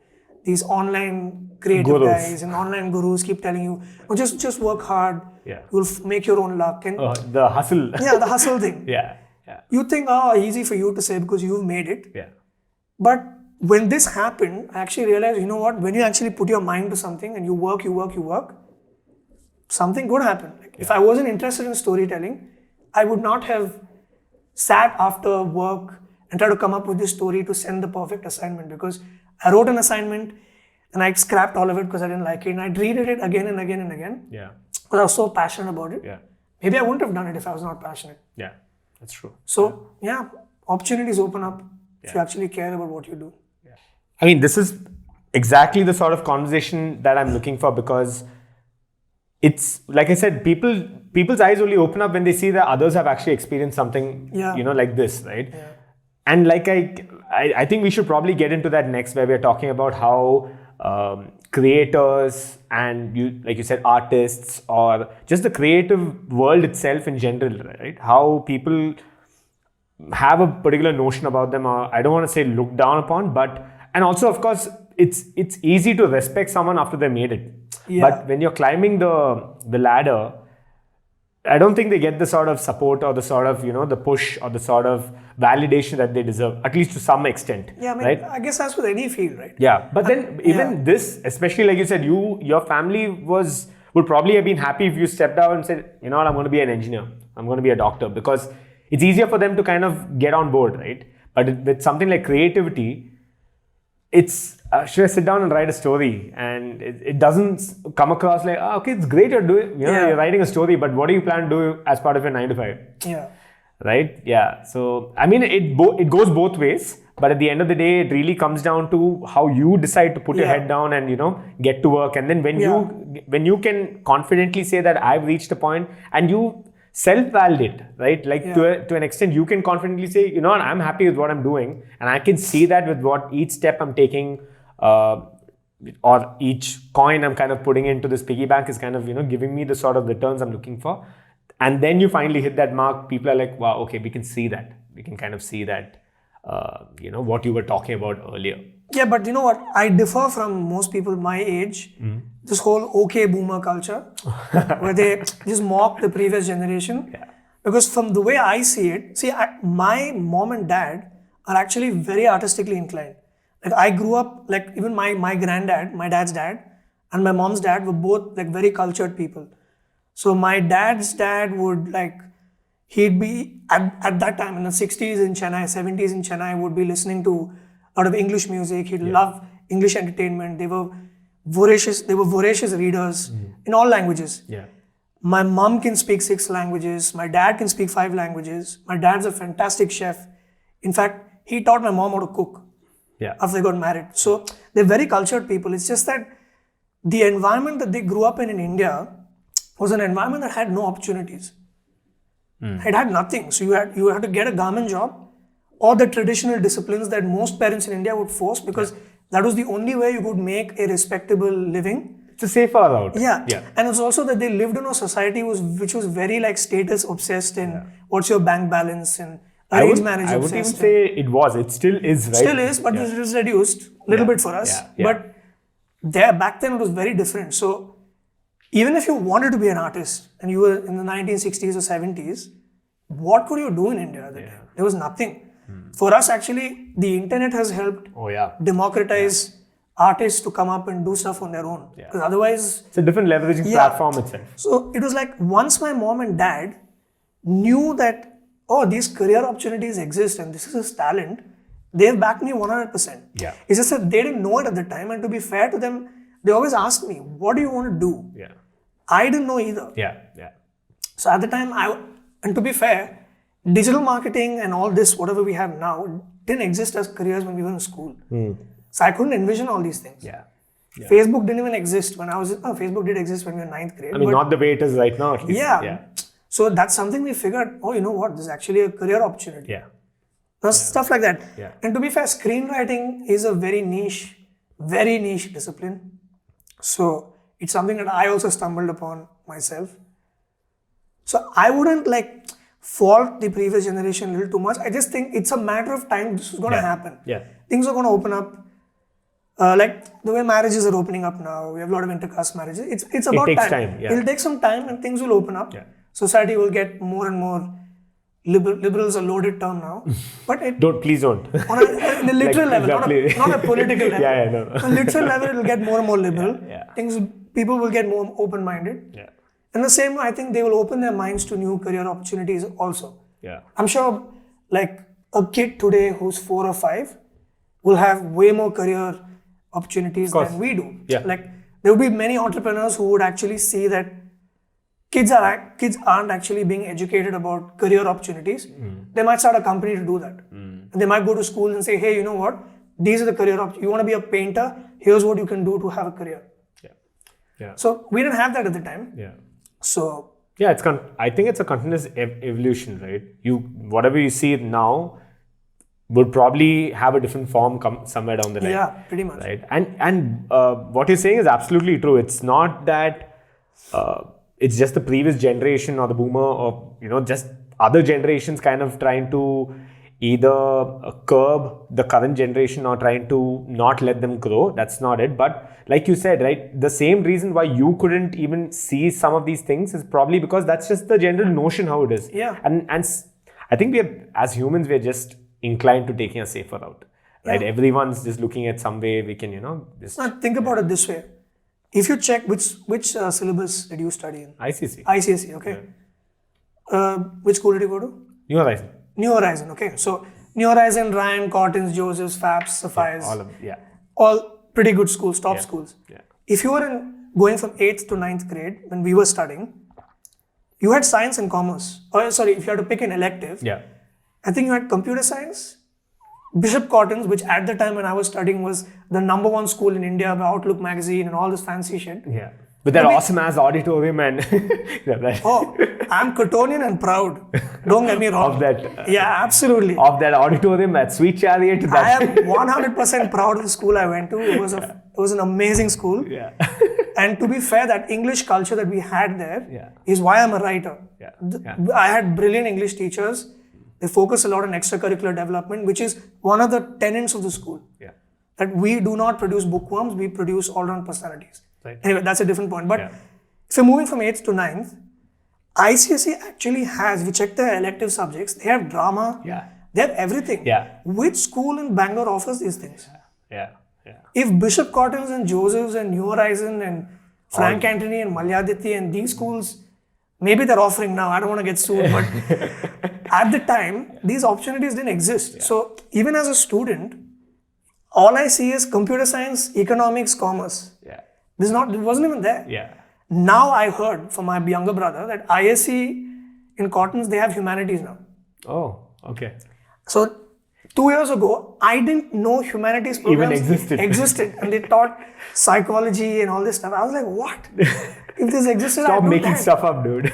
these online creative guys and online gurus keep telling you, oh, just work hard, you'll make your own luck. And the hustle. The hustle thing. You think, easy for you to say because you've made it. But when this happened, I actually realized, you know what, when you actually put your mind to something and you work, something good happened. Like, if I wasn't interested in storytelling, I would not have sat after work and tried to come up with this story to send the perfect assignment because I wrote an assignment. and I scrapped all of it because I didn't like it, and I'd read it again and again and again. Yeah. Because I was so passionate about it. Yeah. Maybe I wouldn't have done it if I was not passionate. Yeah. That's true. So yeah, opportunities open up if you actually care about what you do. Yeah. I mean, this is exactly the sort of conversation that I'm looking for, because it's like I said, people's eyes only open up when they see that others have actually experienced something, like this, right? Yeah. And like I think we should probably get into that next, where we're talking about how creators and like you said, artists, or just the creative world itself in general, right? How people have a particular notion about them, or I don't want to say look down upon, but, and also of course it's easy to respect someone after they made it. Yeah. But when you're climbing the ladder, I don't think they get the sort of support or the sort of, the push or the sort of validation that they deserve, at least to some extent. Yeah, I mean, right? I guess that's with any field, right? Yeah, but then even this, especially like you said, your family would probably have been happy if you stepped out and said, you know what, I'm going to be an engineer, I'm going to be a doctor, because it's easier for them to kind of get on board, right? But with something like creativity, it's should I sit down and write a story, and it doesn't come across like, okay, it's great you're doing, you're writing a story, but what do you plan to do as part of your 9 to 5? Yeah. Right? Yeah. So I mean, it goes both ways, but at the end of the day, it really comes down to how you decide to put your head down and get to work. And then when you can confidently say that I've reached a point, and you self-validate, right? Like to an extent, you can confidently say, you know what, I'm happy with what I'm doing, and I can see that with what each step I'm taking, or each coin I'm kind of putting into this piggy bank is kind of giving me the sort of returns I'm looking for. And then you finally hit that mark. People are like, wow, okay, we can see that. We can kind of see that, what you were talking about earlier. Yeah, but you know what? I differ from most people my age. This whole okay boomer culture, where they just mock the previous generation. Yeah. Because from the way I see it, my mom and dad are actually very artistically inclined. Like I grew up, like even my granddad, my dad's dad, and my mom's dad were both like very cultured people. So my dad's dad would he'd be at that time in the 60s in Chennai, 70s in Chennai, would be listening to a lot of English music. He'd love English entertainment. They were voracious readers in all languages. Yeah. My mom can speak 6 languages. My dad can speak 5 languages. My dad's a fantastic chef. In fact, he taught my mom how to cook after they got married. So they're very cultured people. It's just that the environment that they grew up in India was an environment that had no opportunities. It had nothing. So you had to get a government job, or the traditional disciplines that most parents in India would force, because that was the only way you could make a respectable living. It's a safer route. Yeah. And it's also that they lived in a society which was very status obsessed, and what's your bank balance, and arranged marriage obsessed. I wouldn't even say it was. It still is, right? Still is, but it was reduced a little bit for us. But back then it was very different. So even if you wanted to be an artist and you were in the 1960s or 70s, what could you do in India at the time? There was nothing. For us, actually, the internet has helped democratize artists to come up and do stuff on their own. Because otherwise, it's a different leveraging platform itself. So it was like once my mom and dad knew that, these career opportunities exist and this is his talent, they've backed me 100%. Yeah. It's just that they didn't know it at the time, and to be fair to them, they always asked me, what do you want to do? Yeah. I didn't know either. Yeah. So at the time, and to be fair, digital marketing and all this, whatever we have now, didn't exist as careers when we were in school. So I couldn't envision all these things. Yeah. Facebook didn't even exist when I was, Facebook did exist when we were in 9th grade. I mean, not the way it is right now, at least. Yeah. So that's something we figured, you know what, this is actually a career opportunity. Yeah. Stuff like that. Yeah. And to be fair, screenwriting is a very niche discipline. So it's something that I also stumbled upon myself. So I wouldn't fault the previous generation a little too much. I just think it's a matter of time. This is going to happen. Yeah. Things are going to open up. Like the way marriages are opening up now, we have a lot of intercaste marriages. It's about it takes time. Yeah. It'll take some time and things will open up. Yeah. Society will get more and more liberal is a loaded term now, but please don't. On a literal level, not a political level. No. On a literal level, it will get more and more liberal. Yeah. People will get more open-minded. Yeah. And the same, I think they will open their minds to new career opportunities also. Yeah. I'm sure, a kid today who's 4 or 5 will have way more career opportunities course. than we do. Yeah. Like there would be many entrepreneurs who would actually see that kids aren't actually being educated about career opportunities. They might start a company to do that. And they might go to school and say, hey, you know what? These are the career opportunities. You want to be a painter? Here's what you can do to have a career. Yeah. So we didn't have that at the time. Yeah. So Yeah, I think it's a continuous evolution, right? Whatever you see now would probably have a different form come somewhere down the line. yeah, pretty much. Right. And what you're saying is absolutely true. It's not that it's just the previous generation or the boomer or just other generations kind of trying to either curb the current generation or trying to not let them grow. That's not it. But like you said, right, the same reason why you couldn't even see some of these things is probably because that's just the general notion how it is. Yeah. And I think as humans, we're just inclined to taking a safer route. Right? Yeah. Everyone's just looking at some way we can, just... Now think about it this way. If you check which syllabus did you study in? ICC. ICSE, okay. Which school did you go to? New Horizon. New Horizon, okay. So New Horizon, Ryan, Cottons, Josephs, Fabs, Sapphires. All pretty good schools, top schools. Yeah. If you were going from 8th to 9th grade, when we were studying, you had science and commerce. If you had to pick an elective, I think you had computer science, Bishop Cottons, which at the time when I was studying was the #1 school in India by Outlook magazine and all this fancy shit. Yeah. With that awesome ass auditorium and... I'm Cottonian and proud. Don't get me wrong. Of that... yeah, absolutely. Of that auditorium, that sweet chariot. I am 100% proud of the school I went to. It was an amazing school. Yeah. And to be fair, that English culture that we had there is why I'm a writer. I had brilliant English teachers. They focus a lot on extracurricular development, which is one of the tenets of the school. Yeah. That we do not produce bookworms, we produce all-round personalities. Right. Anyway, that's a different point. But if you're moving from 8th to 9th, ICSE actually has, we check the elective subjects, they have drama, they have everything. Yeah. Which school in Bangalore offers these things? Yeah. If Bishop Cottons and Josephs and New Horizon and Frank Antony and Malyaditi and these schools, maybe they're offering now, I don't want to get sued, but at the time, these opportunities didn't exist. Yeah. So even as a student, all I see is computer science, economics, commerce. Yeah. It wasn't even there. Yeah. Now I heard from my younger brother that ISE in Cottons, they have humanities now. Oh, okay. So 2 years ago, I didn't know humanities programs even existed. And they taught psychology and all this stuff. I was like, what? If this existed, Stop making stuff up, dude.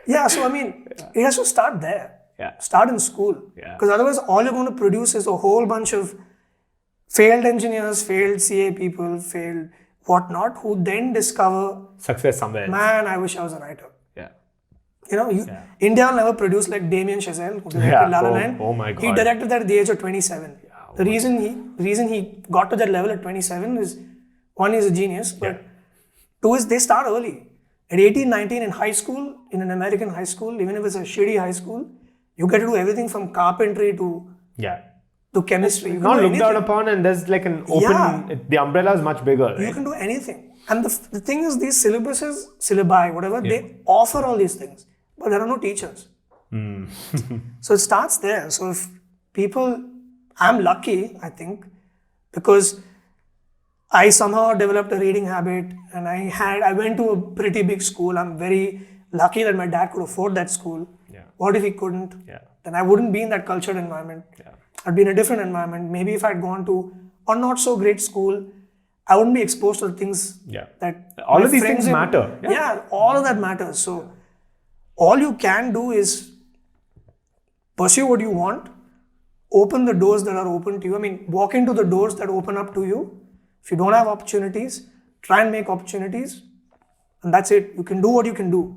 Yeah, so I mean, it has to start there. Yeah. Start in school. Because otherwise, all you're going to produce is a whole bunch of failed engineers, failed CA people, failed whatnot, who then discover success somewhere else. Man, I wish I was a writer. Yeah. India will never produce like Damien Chazelle, who directed La La Land. Oh my God. He directed that at the age of 27. The reason he got to that level at 27 is, one, he's a genius, but two is they start early. At 18, 19 in high school, in an American high school, even if it's a shitty high school, you get to do everything from carpentry to chemistry. You not looked down upon, and there's like an open, the umbrella is much bigger. Right? You can do anything. And the thing is, these syllabi, whatever, they offer all these things, but there are no teachers. So it starts there. So if people, I'm lucky, I think, because I somehow developed a reading habit, and I went to a pretty big school. I'm very lucky that my dad could afford that school. What if he couldn't? Then I wouldn't be in that cultured environment. I'd be in a different environment. Maybe if I'd gone to a not so great school, I wouldn't be exposed to the things that all of these things matter. All of that matters. So all you can do is pursue what you want, open the doors that are open to you. I mean, walk into the doors that open up to you. If you don't have opportunities, try and make opportunities, and that's it. You can do what you can do.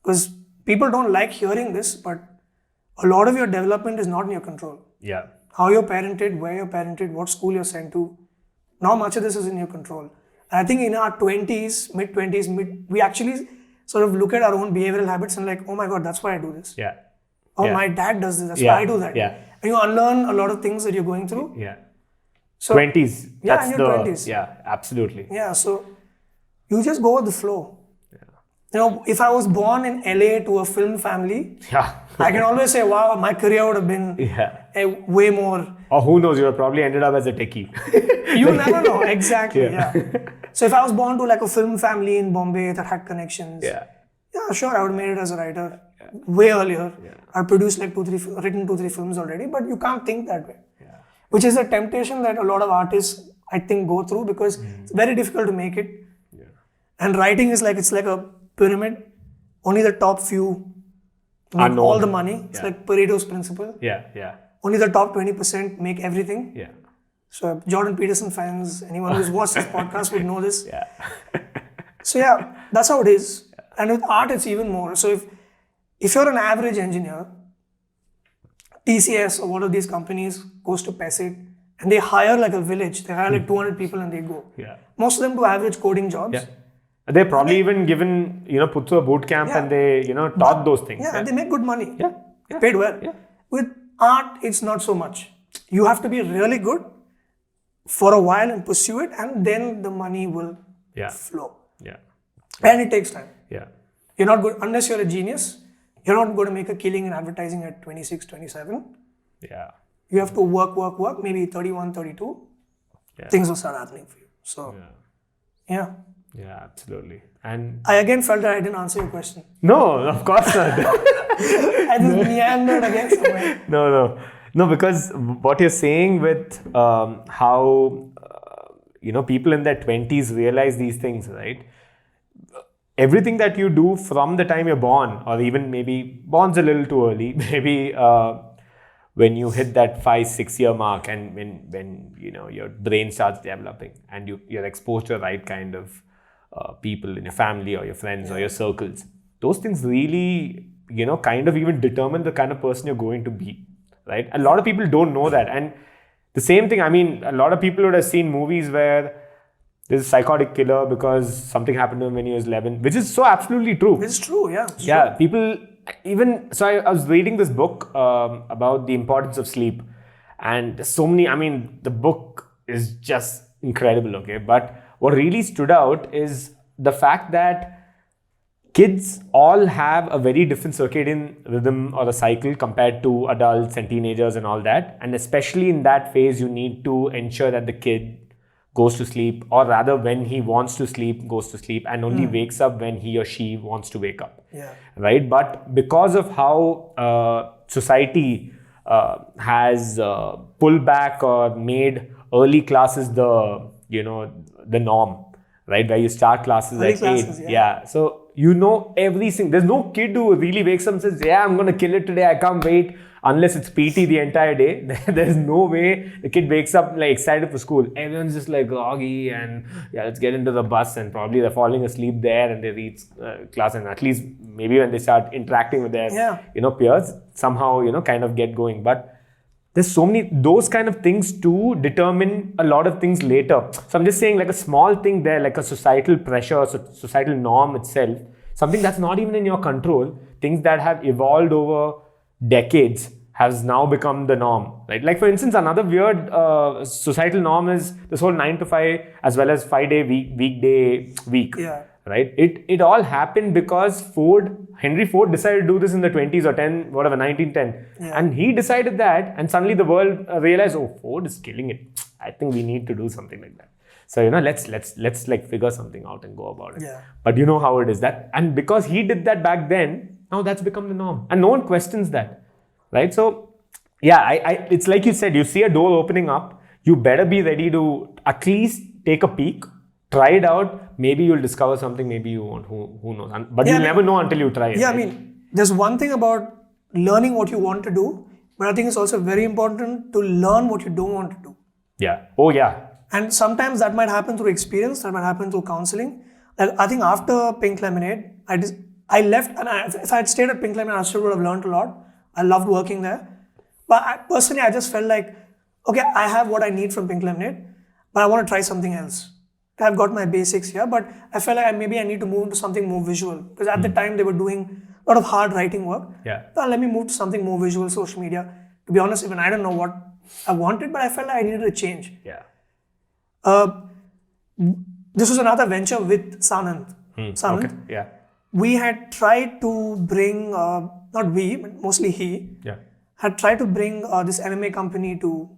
Because people don't like hearing this, but a lot of your development is not in your control. How you're parented, where you're parented, what school you're sent to. Not much of this is in your control. And I think in our 20s, mid-20s, we actually sort of look at our own behavioral habits and like, oh my God, that's why I do this. My dad does this, that's why I do that. And you unlearn a lot of things that you're going through. So, 20s. That's in your 20s. Absolutely. So you just go with the flow. If I was born in LA to a film family, I can always say, wow, my career would have been way more Or who knows, you have probably ended up as a techie. You never know. Exactly. Yeah. So if I was born to like a film family in Bombay that had connections, yeah, sure, I would have made it as a writer way earlier. I'd produced like written 2-3 films already, but you can't think that way. Which is a temptation that a lot of artists, I think, go through because it's very difficult to make it. And writing is like, it's like a pyramid. Only the top few make all the money. It's like Pareto's principle. Only the top 20% make everything. So Jordan Peterson fans, anyone who's watched this podcast would know this. So yeah, that's how it is. And with art, it's even more. So if you're an average engineer, TCS or one of these companies goes to Pessit and they hire like a village. They hire like 200 people and they go. Most of them do average coding jobs. They're probably even given, put through a boot camp and they, taught those things. And they make good money. Paid well. With art, it's not so much. You have to be really good for a while and pursue it, and then the money will flow. And it takes time. You're not good, unless you're a genius, you're not going to make a killing in advertising at 26, 27. You have to work, maybe 31, 32. Things will start happening for you. So, Yeah, absolutely. And I again felt that I didn't answer your question. No, of course not. I just meandered again somewhere. No, because what you're saying with how, people in their 20s realize these things, right? Everything that you do from the time you're born, or even maybe born's a little too early, maybe when you hit that 5-6 year mark and when your brain starts developing and you're exposed to the right kind of people in your family or your friends or your circles, those things really, kind of even determine the kind of person you're going to be, right? A lot of people don't know that. And the same thing, a lot of people would have seen movies where there's a psychotic killer because something happened to him when he was 11, which is so absolutely true. It's true, yeah. True. People, even, so I was reading this book about the importance of sleep. And there's so many, the book is just incredible, okay? But what really stood out is the fact that kids all have a very different circadian rhythm or a cycle compared to adults and teenagers and all that. And especially in that phase, you need to ensure that the kid goes to sleep, or rather when he wants to sleep, goes to sleep and only wakes up when he or she wants to wake up. Right? But because of how society has pulled back or made early classes the norm, right? Where you start classes at 8. So everything. There's no kid who really wakes up and says, I'm going to kill it today. I can't wait. Unless it's PT the entire day. There's no way the kid wakes up like excited for school. Everyone's just like groggy and let's get into the bus, and probably they're falling asleep there and they reach class, and at least maybe when they start interacting with their peers, somehow kind of get going. But there's so many those kind of things too determine a lot of things later. So I'm just saying, like a small thing there, like a societal pressure, societal norm itself, something that's not even in your control, things that have evolved over decades has now become the norm, right? Like for instance, another weird societal norm is this whole 9 to 5 as well as 5-day weekday week. Right? It all happened because Henry Ford decided to do this in the 20s or 1910. And he decided that, and suddenly the world realized, Ford is killing it. I think we need to do something like that. So, let's like figure something out and go about it. But you know how it is that, and because he did that back then, now that's become the norm. And no one questions that, right? So, it's like you said, you see a door opening up, you better be ready to at least take a peek, try it out. Maybe you'll discover something, maybe you won't, who knows. But you'll never know until you try it. Right? There's one thing about learning what you want to do, but I think it's also very important to learn what you don't want to do. And sometimes that might happen through experience, that might happen through counseling. Like, I think after Pink Lemonade, I left, and if I had stayed at Pink Lemonade, I still would have learned a lot. I loved working there. But personally, I just felt like, okay, I have what I need from Pink Lemonade, but I want to try something else. I've got my basics here, but I felt like maybe I need to move into something more visual. Because at the time, they were doing a lot of hard writing work. So let me move to something more visual, social media. To be honest, even I don't know what I wanted, but I felt like I needed a change. This was another venture with Sanand. Okay. We had tried to bring, not we, but mostly he, had tried to bring this MMA company to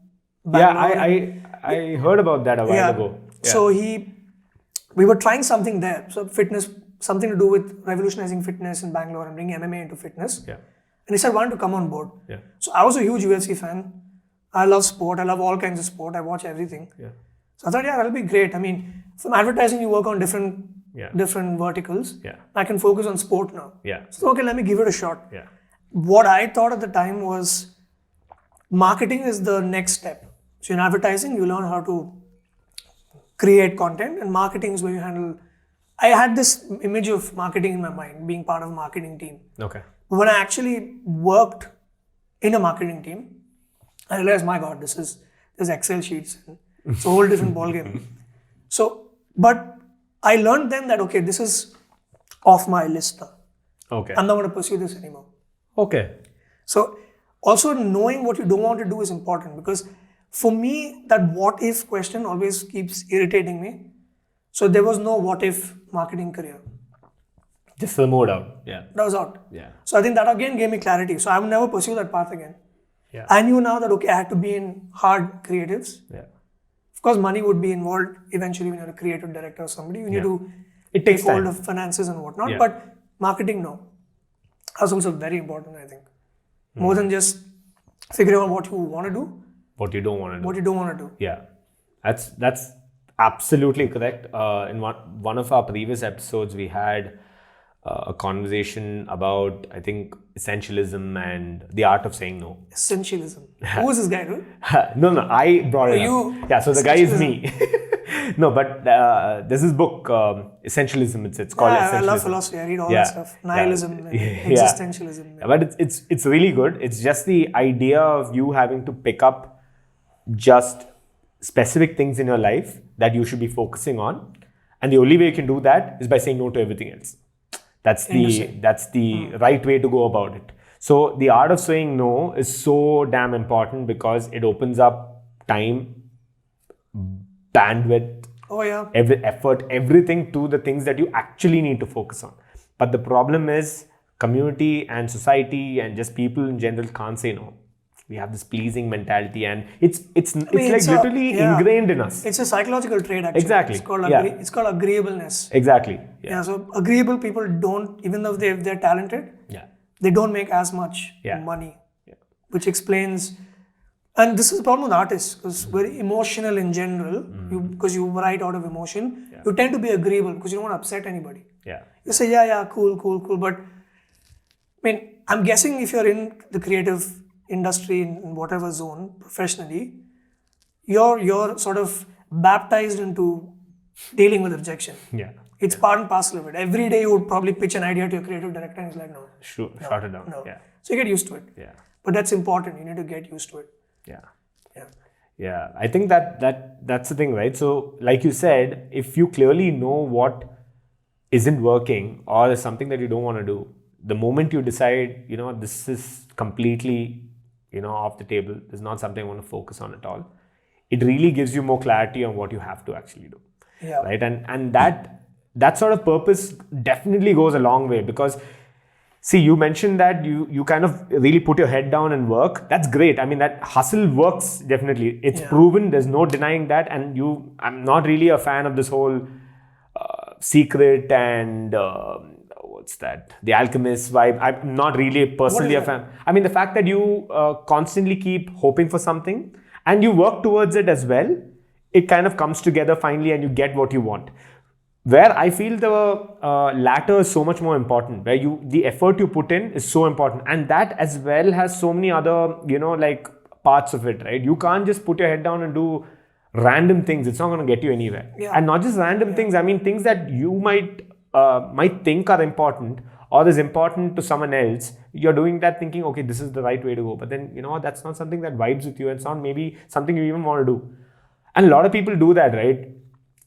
Bangalore. I heard about that a while ago. Yeah. So we were trying something there. So fitness, something to do with revolutionizing fitness in Bangalore and bringing MMA into fitness. Yeah. And he said, "Why don't you come on board?" Yeah. So I was a huge UFC fan. I love sport. I love all kinds of sport. I watch everything. Yeah. So I thought, yeah, that'll be great. I mean, from advertising, you work on different verticals. Yeah. I can focus on sport now. Yeah. So okay, let me give it a shot. Yeah. What I thought at the time was marketing is the next step. So in advertising, you learn how to create content, and marketing is where you handle. I had this image of marketing in my mind, being part of a marketing team. Okay. But when I actually worked in a marketing team, I realized, my God, there's Excel sheets. It's a whole different ballgame. So, but I learned then that, okay, this is off my list now. Okay. I'm not going to pursue this anymore. Okay. So, also knowing what you don't want to do is important, because for me, that what if question always keeps irritating me. So there was no what if marketing career. Just the mode out. Yeah. That was out. Yeah. So I think that again gave me clarity. So I would never pursue that path again. Yeah. I knew now that, okay, I had to be in hard creatives. Yeah. Of course, money would be involved eventually when you're a creative director or somebody. You need to It takes take hold time. of finances and whatnot. Yeah. But marketing, no. That's also very important, I think. More than just figuring out what you want to do, What you don't want to do. what you don't want to do. Yeah, that's absolutely correct. In one of our previous episodes, we had a conversation about, I think, essentialism and the art of saying no. Essentialism. Who is this guy, dude? No, I brought it You- up. Yeah, so the guy is me. No, but there's this book, Essentialism. It's called Yeah, Essentialism. I love philosophy. I read all Yeah. that stuff. Nihilism, and Yeah. existentialism. Yeah, but it's really good. It's just the idea of you having to pick up just specific things in your life that you should be focusing on, and the only way you can do that is by saying no to everything else. That's the right way to go about it. So the art of saying no is so damn important because it opens up time, bandwidth, Oh, yeah. every effort, everything to the things that you actually need to focus on. But the problem is community and society and just people in general can't say no. We have this pleasing mentality, and it's literally ingrained in us. It's a psychological trait, actually. Exactly. It's called agreeableness. Exactly. Yeah. So agreeable people don't, even though they're talented, Yeah. they don't make as much money, which explains. And this is the problem with artists, because we're emotional in general. Because you write out of emotion, you tend to be agreeable because you don't want to upset anybody. Yeah. You say, yeah, cool. But I mean, I'm guessing if you're in the creative industry in whatever zone professionally, you're sort of baptized into dealing with rejection. Yeah. It's part and parcel of it. Every day you would probably pitch an idea to your creative director and he's like, no. Shut it down. No. Yeah. So you get used to it. Yeah. But that's important. You need to get used to it. Yeah. Yeah. Yeah. I think that's the thing, right? So like you said, if you clearly know what isn't working or is something that you don't want to do, the moment you decide, this is completely, off the table, this is not something I want to focus on at all, it really gives you more clarity on what you have to actually do. Yeah. Right. And that sort of purpose definitely goes a long way, because see, you mentioned that you kind of really put your head down and work. That's great. I mean, that hustle works definitely. It's proven. There's no denying that. And I'm not really a fan of this whole secret and what's that? The Alchemist vibe. I'm not really personally a fan. I mean, the fact that you constantly keep hoping for something and you work towards it as well, it kind of comes together finally and you get what you want. Where I feel the latter is so much more important, where the effort you put in is so important, and that as well has so many other parts of it, right? You can't just put your head down and do random things. It's not going to get you anywhere. And not just random things. I mean, things that you might think are important or is important to someone else. You're doing that thinking, okay, this is the right way to go. But then, that's not something that vibes with you. And it's not maybe something you even want to do. And a lot of people do that, right?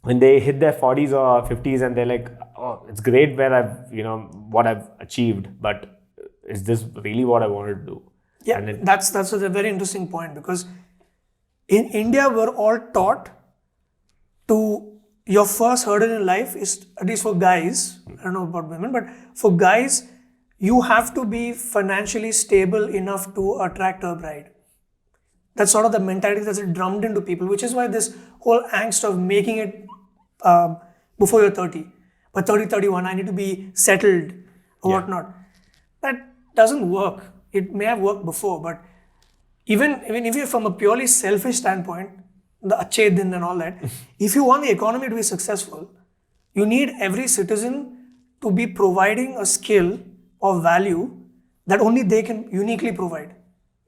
When they hit their 40s or 50s and they're like, oh, it's great where what I've achieved, but is this really what I wanted to do? Yeah, that's a very interesting point, because in India, we're all taught to, your first hurdle in life is, at least for guys, I don't know about women, but for guys, you have to be financially stable enough to attract a bride. That's sort of the mentality that's drummed into people, which is why this whole angst of making it before you're 30. By 30, 31, I need to be settled or whatnot. That doesn't work. It may have worked before, but even if you're from a purely selfish standpoint, the Achhe Din and all that, if you want the economy to be successful, you need every citizen to be providing a skill or value that only they can uniquely provide,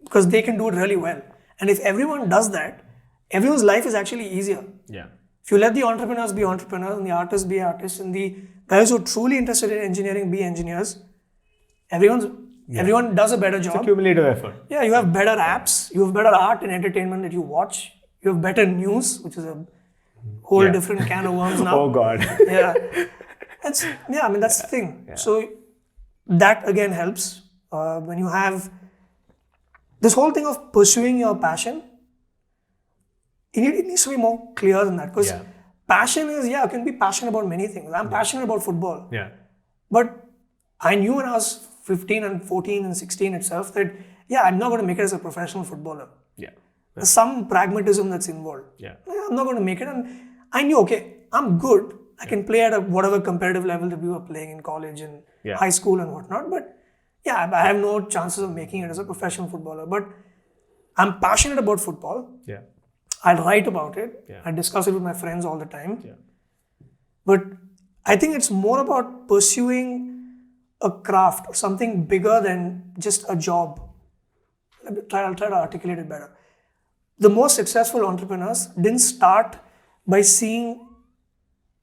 because they can do it really well. And if everyone does that, everyone's life is actually easier. Yeah. If you let the entrepreneurs be entrepreneurs and the artists be artists and the guys who are truly interested in engineering be engineers, everyone does a better job. It's a cumulative effort. Yeah, you have better apps, you have better art and entertainment that you watch, you have better news, which is a whole different can of worms now. Oh God. Yeah. That's the thing. Yeah. So that again helps when you have this whole thing of pursuing your passion. It needs to be more clear than that, because passion is, you can be passionate about many things. I'm passionate about football. Yeah. But I knew when I was 15 and 14 and 16 itself that, I'm not going to make it as a professional footballer. Yeah. There's some pragmatism that's involved. Yeah. I'm not going to make it. And I knew, I'm good. I can play at whatever competitive level that we were playing in college and high school and whatnot. But I have no chances of making it as a professional footballer. But I'm passionate about football. Yeah. I'll write about it. Yeah. I discuss it with my friends all the time. Yeah. But I think it's more about pursuing a craft or something bigger than just a job. I'll try to articulate it better. The most successful entrepreneurs didn't start by seeing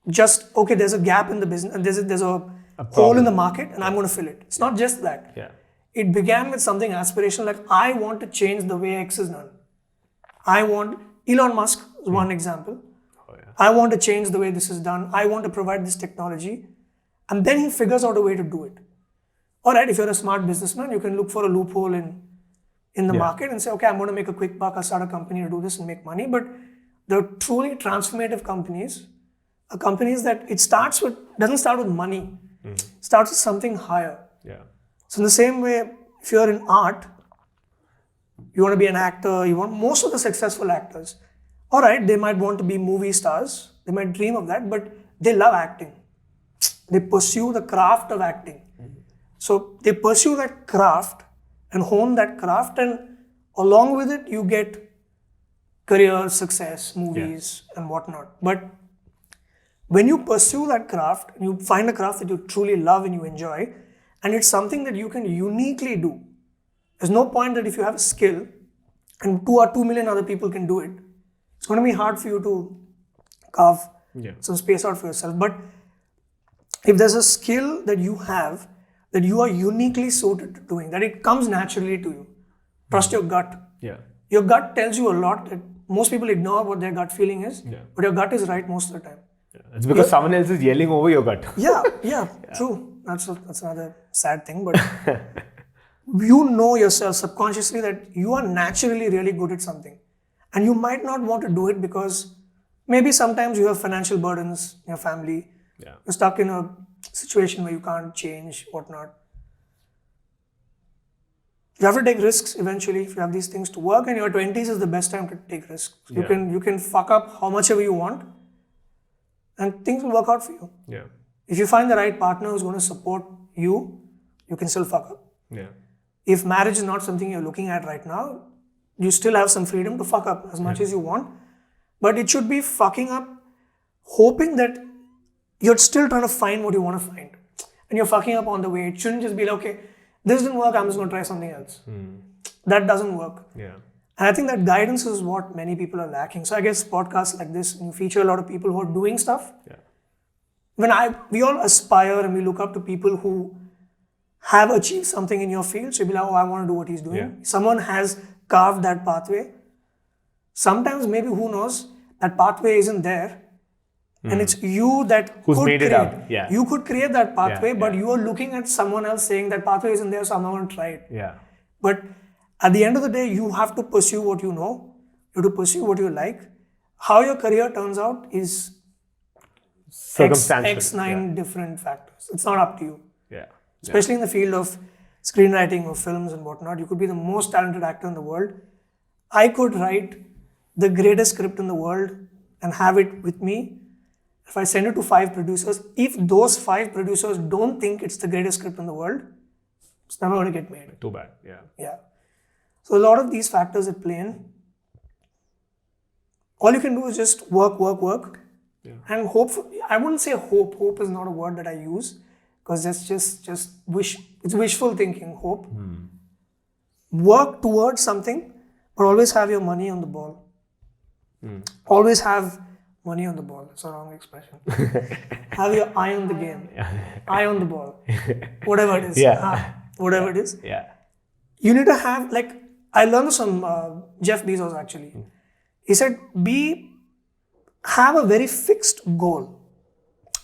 just, there's a gap in the business, and there's a hole in the market, and I'm going to fill it. It's not just that. Yeah. It began with something aspirational, like I want to change the way X is done. Elon Musk is one example. Oh, yeah. I want to change the way this is done. I want to provide this technology. And then he figures out a way to do it. All right, if you're a smart businessman, you can look for a loophole in the market and say, I'm going to make a quick buck. I'll start a company to do this and make money. But the truly transformative companies are companies that doesn't start with money. It starts with something higher. Yeah. So in the same way, if you're in art, you want to be an actor, most of the successful actors, all right, they might want to be movie stars, they might dream of that, but they love acting. They pursue the craft of acting. So they pursue that craft and hone that craft, and along with it, you get career, success, movies and whatnot. But when you pursue that craft, you find a craft that you truly love and you enjoy, and it's something that you can uniquely do. There's no point that if you have a skill and 2 million other people can do it, it's going to be hard for you to carve some space out for yourself. But if there's a skill that you have that you are uniquely suited to doing, that it comes naturally to you, trust your gut. Yeah. Your gut tells you a lot that most people ignore what their gut feeling is, but your gut is right most of the time. Yeah. It's because someone else is yelling over your gut. Yeah, true. That's another sad thing, but you know yourself subconsciously that you are naturally really good at something, and you might not want to do it because maybe sometimes you have financial burdens in your family. Yeah. You're stuck in a situation where you can't change, whatnot. You have to take risks eventually if you have these things to work, and your 20s is the best time to take risks. You can fuck up how much ever you want, and things will work out for you. Yeah. If you find the right partner who's going to support you, you can still fuck up. Yeah. If marriage is not something you're looking at right now, you still have some freedom to fuck up as much as you want. But it should be fucking up, hoping that you're still trying to find what you want to find. And you're fucking up on the way. It shouldn't just be like, okay, this didn't work, I'm just going to try something else. That doesn't work. Yeah. And I think that guidance is what many people are lacking. So I guess podcasts like this, you feature a lot of people who are doing stuff. Yeah. We all aspire and we look up to people who have achieved something in your field. So you'll be like, I want to do what he's doing. Yeah. Someone has carved that pathway. Sometimes maybe, who knows, that pathway isn't there. And it's you that who's could made create. it up. Yeah. You could create that pathway, but yeah. you are looking at someone else saying that pathway isn't there, so I'm not going to try it. Yeah. But at the end of the day, you have to pursue what you know. You have to pursue what you like. How your career turns out is Circumstantial. X9 different factors. It's not up to you. Yeah. Especially in the field of screenwriting or films and whatnot. You could be the most talented actor in the world. I could write the greatest script in the world and have it with me. If I send it to 5 producers, if those 5 producers don't think it's the greatest script in the world, it's never going to get made. Too bad. Yeah. Yeah. So a lot of these factors at play in. All you can do is just work, and hope. I wouldn't say hope. Hope is not a word that I use because that's just wish. It's wishful thinking. Hope. Work towards something, but always have your money on the ball. Always have money on the ball. That's a wrong expression. Have your eye on the game. Eye on the ball. Whatever it is. Yeah. Whatever it is. Yeah. You need to have, like, I learned this from Jeff Bezos actually. He said, have a very fixed goal,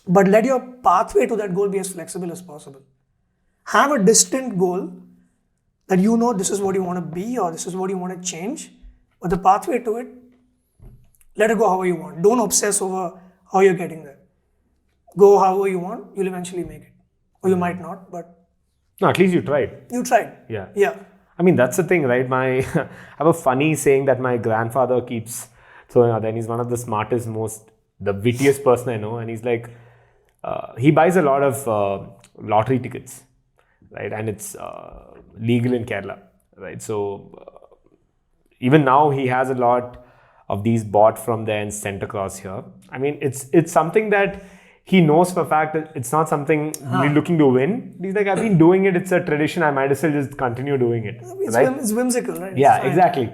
but let your pathway to that goal be as flexible as possible. Have a distant goal that you know this is what you want to be or this is what you want to change, but the pathway to it, let it go however you want. Don't obsess over how you're getting there. Go however you want, you'll eventually make it. Or you might not, but... No, at least you tried. You tried. Yeah. Yeah. I mean, that's the thing, right? I have a funny saying that my grandfather keeps throwing out there, and he's one of the smartest, the wittiest person I know. And he's like, he buys a lot of lottery tickets, right? And it's legal in Kerala, right? So even now he has a lot of these bought from there and sent across here. I mean, it's something that he knows for a fact that it's not something we're looking to win. He's like, I've been doing it. It's a tradition. I might as well just continue doing it. Right? It's whimsical, right? Yeah, exactly.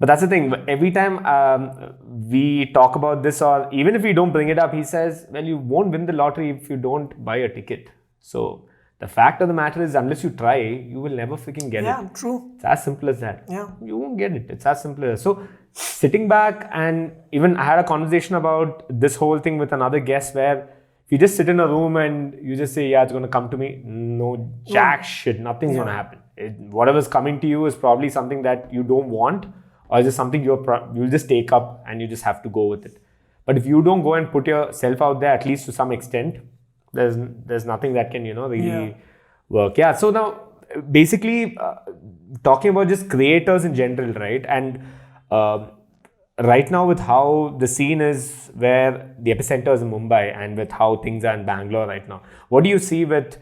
But that's the thing. Every time we talk about this, or even if we don't bring it up, he says, well, you won't win the lottery if you don't buy a ticket. So the fact of the matter is, unless you try, you will never freaking get it. Yeah, true. It's as simple as that. Yeah. You won't get it. It's as simple as that. So sitting back, and even I had a conversation about this whole thing with another guest where if you just sit in a room and you just say, yeah, it's going to come to me. No, jack shit. Nothing's going to happen. Whatever's coming to you is probably something that you don't want, or is just something you'll just take up and you just have to go with it. But if you don't go and put yourself out there, at least to some extent, there's nothing that can, really work. Yeah. So now, basically, talking about just creators in general, right? And right now, with how the scene is, where the epicenter is in Mumbai, and with how things are in Bangalore right now, what do you see with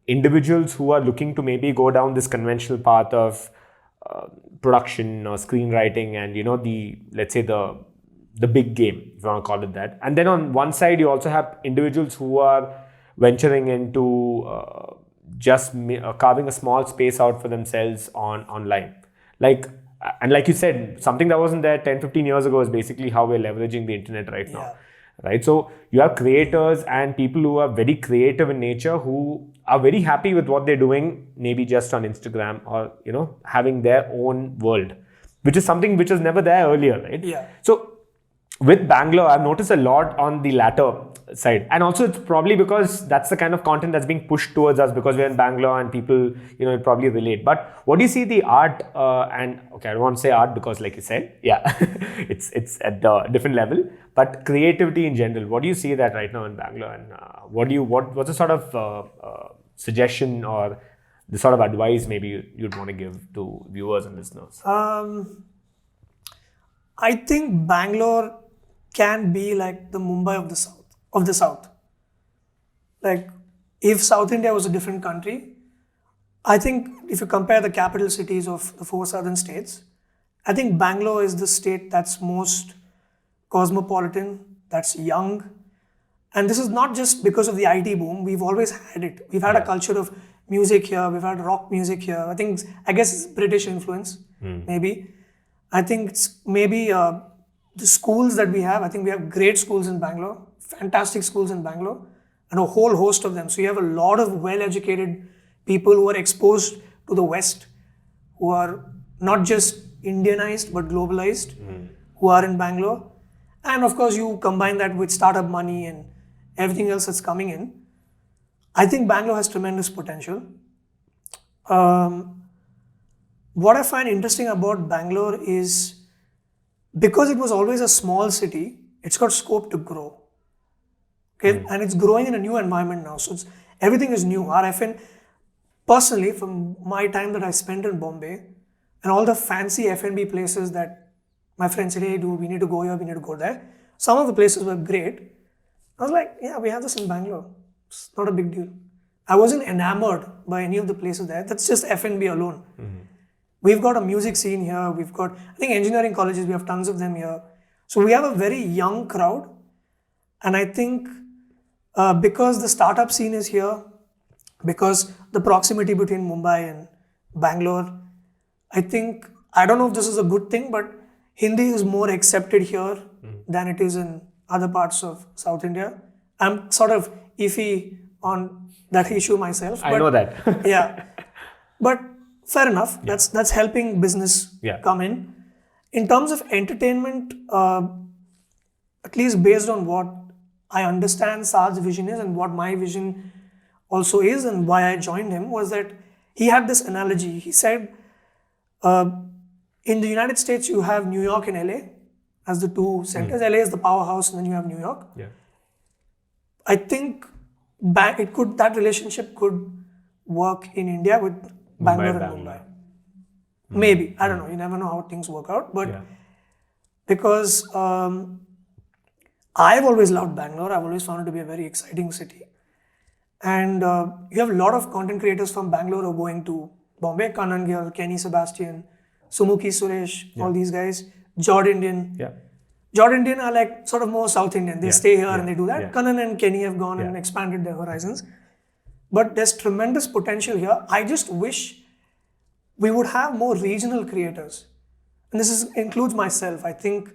individuals who are looking to maybe go down this conventional path of production or screenwriting, and let's say the big game, if you want to call it that. And then on one side, you also have individuals who are venturing into just carving a small space out for themselves online. Like you said, something that wasn't there 10-15 years ago is basically how we're leveraging the internet right now. Right? So you have creators and people who are very creative in nature, who are very happy with what they're doing, maybe just on Instagram, or having their own world, which is something which was never there earlier, right? Yeah. So with Bangalore, I've noticed a lot on the latter side, and also it's probably because that's the kind of content that's being pushed towards us, because we're in Bangalore and people probably relate. But what do you see the art and okay, I don't want to say art because, like you said, it's at a different level, but creativity in general, what do you see that right now in Bangalore, and what's the sort of suggestion or the sort of advice maybe you'd want to give to viewers and listeners? I think Bangalore can be like the Mumbai of the South. Like, if South India was a different country, I think if you compare the capital cities of the 4 southern states, I think Bangalore is the state that's most cosmopolitan, that's young. And this is not just because of the IT boom. We've always had it. We've had a culture of music here. We've had rock music here. I guess it's British influence, maybe. I think it's maybe the schools that we have. I think we have great schools in Bangalore, fantastic schools in Bangalore, and a whole host of them. So you have a lot of well-educated people who are exposed to the West, who are not just Indianized but globalized, who are in Bangalore. And of course, you combine that with startup money and everything else that's coming in. I think Bangalore has tremendous potential. What I find interesting about Bangalore is, because it was always a small city, it's got scope to grow. Okay, and it's growing in a new environment now. So everything is new. RFN, personally, from my time that I spent in Bombay, and all the fancy F&B places that my friends said, hey, dude, we need to go here, we need to go there. Some of the places were great. I was like, yeah, we have this in Bangalore. It's not a big deal. I wasn't enamored by any of the places there. That's just F&B alone. We've got a music scene here. We've got, I think, engineering colleges, we have tons of them here. So we have a very young crowd. And I think because the startup scene is here, because the proximity between Mumbai and Bangalore, I think, I don't know if this is a good thing, but Hindi is more accepted here than it is in other parts of South India. I'm sort of iffy on that issue myself. I know that. Yeah. But fair enough. That's helping business come in. In terms of entertainment, at least based on what I understand Saad's vision is and what my vision also is and why I joined him, was that he had this analogy. He said, in the United States, you have New York and LA as the two centers. LA is the powerhouse, and then you have New York. Yeah. I think that relationship could work in India with Bangalore and Mumbai. Maybe. I don't know. You never know how things work out. But because I've always loved Bangalore. I've always found it to be a very exciting city. And you have a lot of content creators from Bangalore who are going to Bombay. Kanan Gill, Kenny Sebastian, Sumuki Suresh, all these guys. Jord Indian. Yeah. Jord Indian are like sort of more South Indian. They stay here and they do that. Yeah. Kanan and Kenny have gone and expanded their horizons. But there's tremendous potential here. I just wish we would have more regional creators. And this includes myself. I think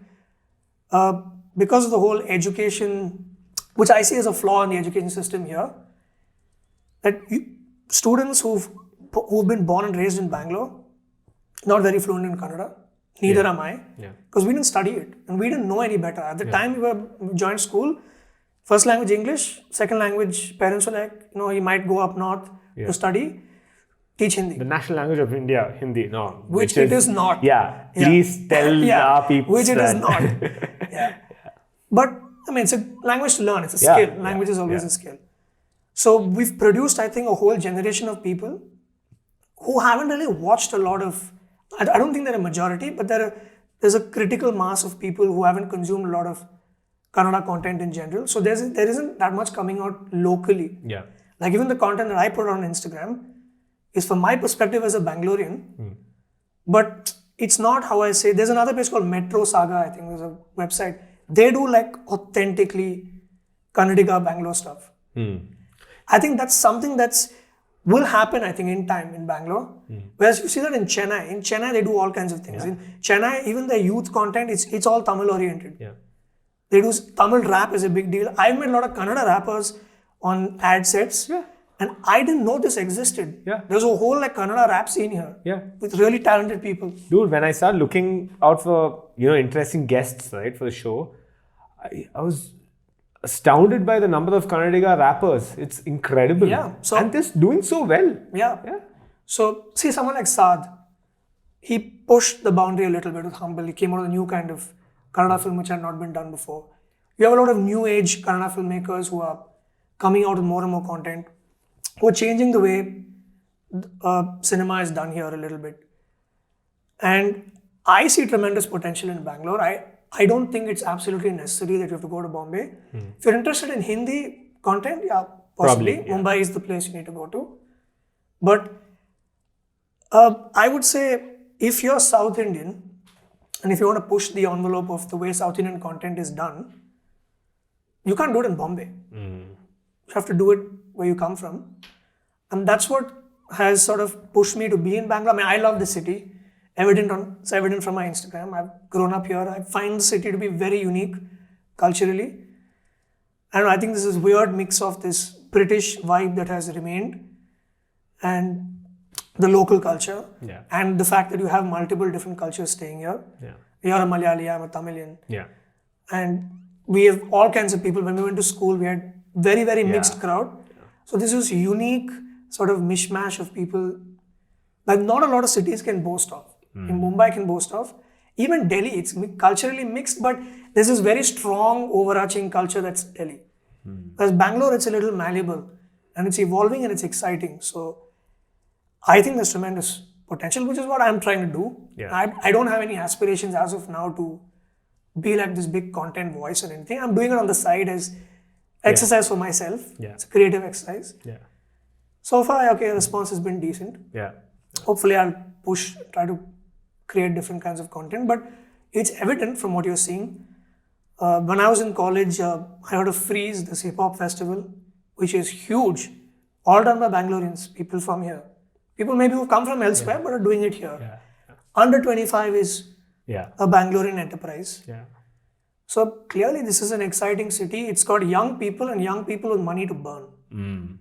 because of the whole education, which I see as a flaw in the education system here, that students who've been born and raised in Bangalore, not very fluent in Kannada, neither am I, because we didn't study it and we didn't know any better. At the time we joined school, first language English, second language, parents were like, you might go up north to study, teach Hindi. The national language of India, Hindi, no. Which it is not. Yeah, please tell our people. Which it is not. But I mean, it's a language to learn, it's a skill. Language is always a skill. So we've produced, I think, a whole generation of people who haven't really watched a lot of, I don't think they're a majority, but there's a critical mass of people who haven't consumed a lot of Kannada content in general. So there isn't that much coming out locally. Yeah. Like even the content that I put on Instagram is from my perspective as a Bangalorean, but it's not how I say. There's another place called Metro Saga, I think there's a website. They do like authentically Kannadiga Bangalore stuff. I think that's something will happen, I think, in time in Bangalore. Whereas you see that in Chennai. In Chennai, they do all kinds of things. In Chennai, even the youth content, it's all Tamil oriented. Yeah. They do Tamil rap is a big deal. I've met a lot of Kannada rappers on ad sets. Yeah. And I didn't know this existed. Yeah. There's a whole Kannada rap scene here. Yeah. With really talented people. Dude, when I started looking out for, interesting guests, right, for the show, I was astounded by the number of Kannadiga rappers. It's incredible. Yeah. And they're doing so well. Yeah. So, see, someone like Saad, he pushed the boundary a little bit with Humble. He came out with a new kind of Kannada film which had not been done before. You have a lot of new age Kannada filmmakers who are coming out with more and more content, who are changing the way cinema is done here a little bit. And I see tremendous potential in Bangalore. I don't think it's absolutely necessary that you have to go to Bombay. If you're interested in Hindi content, possibly. Mumbai is the place you need to go to. But I would say if you're South Indian and if you want to push the envelope of the way South Indian content is done, you can't do it in Bombay. You have to do it where you come from. And that's what has sort of pushed me to be in Bangalore. I mean, I love the city. It's evident from my Instagram. I've grown up here. I find the city to be very unique culturally. And I think this is weird mix of this British vibe that has remained and the local culture and the fact that you have multiple different cultures staying here. You're a Malayali, I'm a Tamilian. And we have all kinds of people. When we went to school, we had very, very mixed crowd. So this is unique sort of mishmash of people that not a lot of cities can boast of. In Mumbai can boast of. Even Delhi, it's culturally mixed, but there's this very strong overarching culture that's Delhi. Whereas Bangalore, it's a little malleable and it's evolving and it's exciting. So I think there's tremendous potential, which is what I'm trying to do. Yeah. I don't have any aspirations as of now to be like this big content voice or anything. I'm doing it on the side as exercise for myself. Yeah. It's a creative exercise. Yeah. So far, okay, the response has been decent. Yeah. Hopefully, I'll try to create different kinds of content. But it's evident from what you're seeing. When I was in college, I heard of Freeze, this hip hop festival, which is huge, all done by Bangaloreans, people from here. People maybe who come from elsewhere but are doing it here. Yeah. Under 25 is Yeah. a Bangalorean enterprise. Yeah. So clearly, this is an exciting city. It's got young people and young people with money to burn.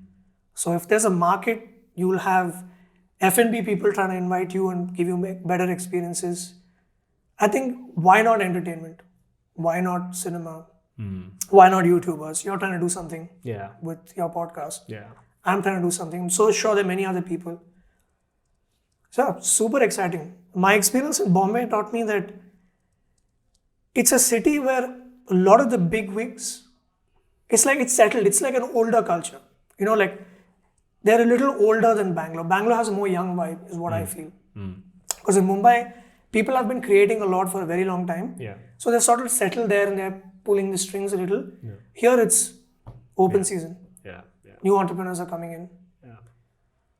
So if there's a market, you'll have F&B people trying to invite you and give you better experiences. I think, why not entertainment? Why not cinema? Why not YouTubers? You're trying to do something with your podcast. Yeah. I'm trying to do something. I'm so sure there are many other people. So, super exciting. My experience in Bombay taught me that it's a city where a lot of the big wigs, it's like it's settled. It's like an older culture. You know, like they're a little older than Bangalore. Bangalore has a more young vibe, is what I feel. Because in Mumbai, people have been creating a lot for a very long time. Yeah. So they're sort of settled there and they're pulling the strings a little. Yeah. Here it's open season. Yeah. Yeah. New entrepreneurs are coming in. Yeah.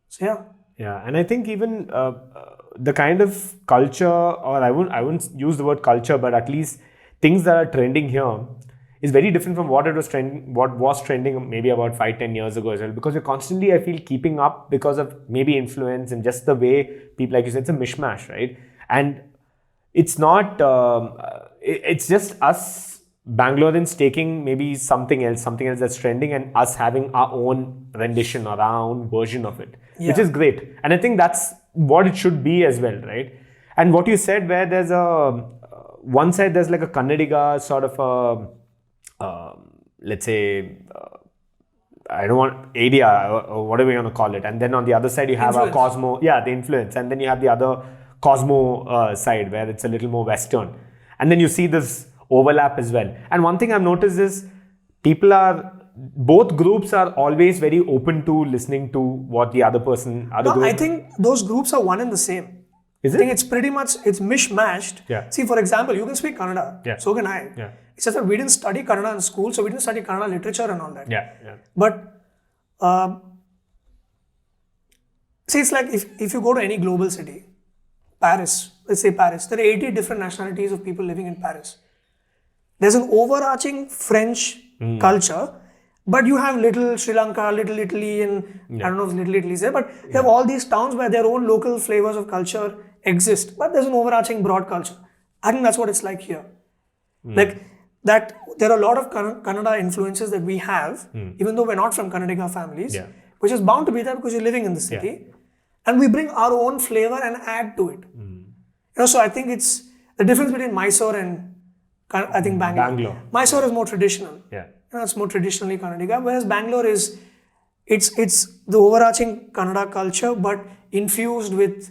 So yeah. Yeah, and I think even the kind of culture, or I wouldn't use the word culture, but at least things that are trending here is very different from what was trending maybe about 5-10 years ago as well. Because we're constantly, I feel, keeping up because of maybe influence and just the way people, like you said, it's a mishmash, right? And it's not, it's just us Bangaloreans taking maybe something else that's trending and us having our own rendition or our own version of it, which is great. And I think that's what it should be as well, right? And what you said, where there's one side there's like a Kannadiga sort of let's say, I don't want area or whatever you want to call it. And then on the other side you have a Cosmo, the influence. And then you have the other Cosmo side where it's a little more Western. And then you see this overlap as well. And one thing I've noticed is both groups are always very open to listening to what the other group. I think those groups are one and the same. Is it? I think it's pretty much, it's mishmashed. Yeah. See, for example, you can speak Kannada. Yeah. So can I. Yeah. It's just that we didn't study Kannada in school, so we didn't study Kannada literature and all that. Yeah. Yeah. But see, it's like if you go to any global city, Paris, let's say Paris, there are 80 different nationalities of people living in Paris. There's an overarching French culture, but you have little Sri Lanka, little Italy, and I don't know if little Italy is there, but you have all these towns where their own local flavors of culture exist, but there's an overarching broad culture. I think that's what it's like here. Like that, there are a lot of Kannada influences that we have, even though we're not from Kannadiga families, which is bound to be there because you're living in the city. And we bring our own flavor and add to it. You know, so I think it's the difference between Mysore and I think Bangalore. Mysore is more traditional. Yeah. You know, it's more traditionally Kannadiga, whereas Bangalore is, it's the overarching Kannada culture, but infused with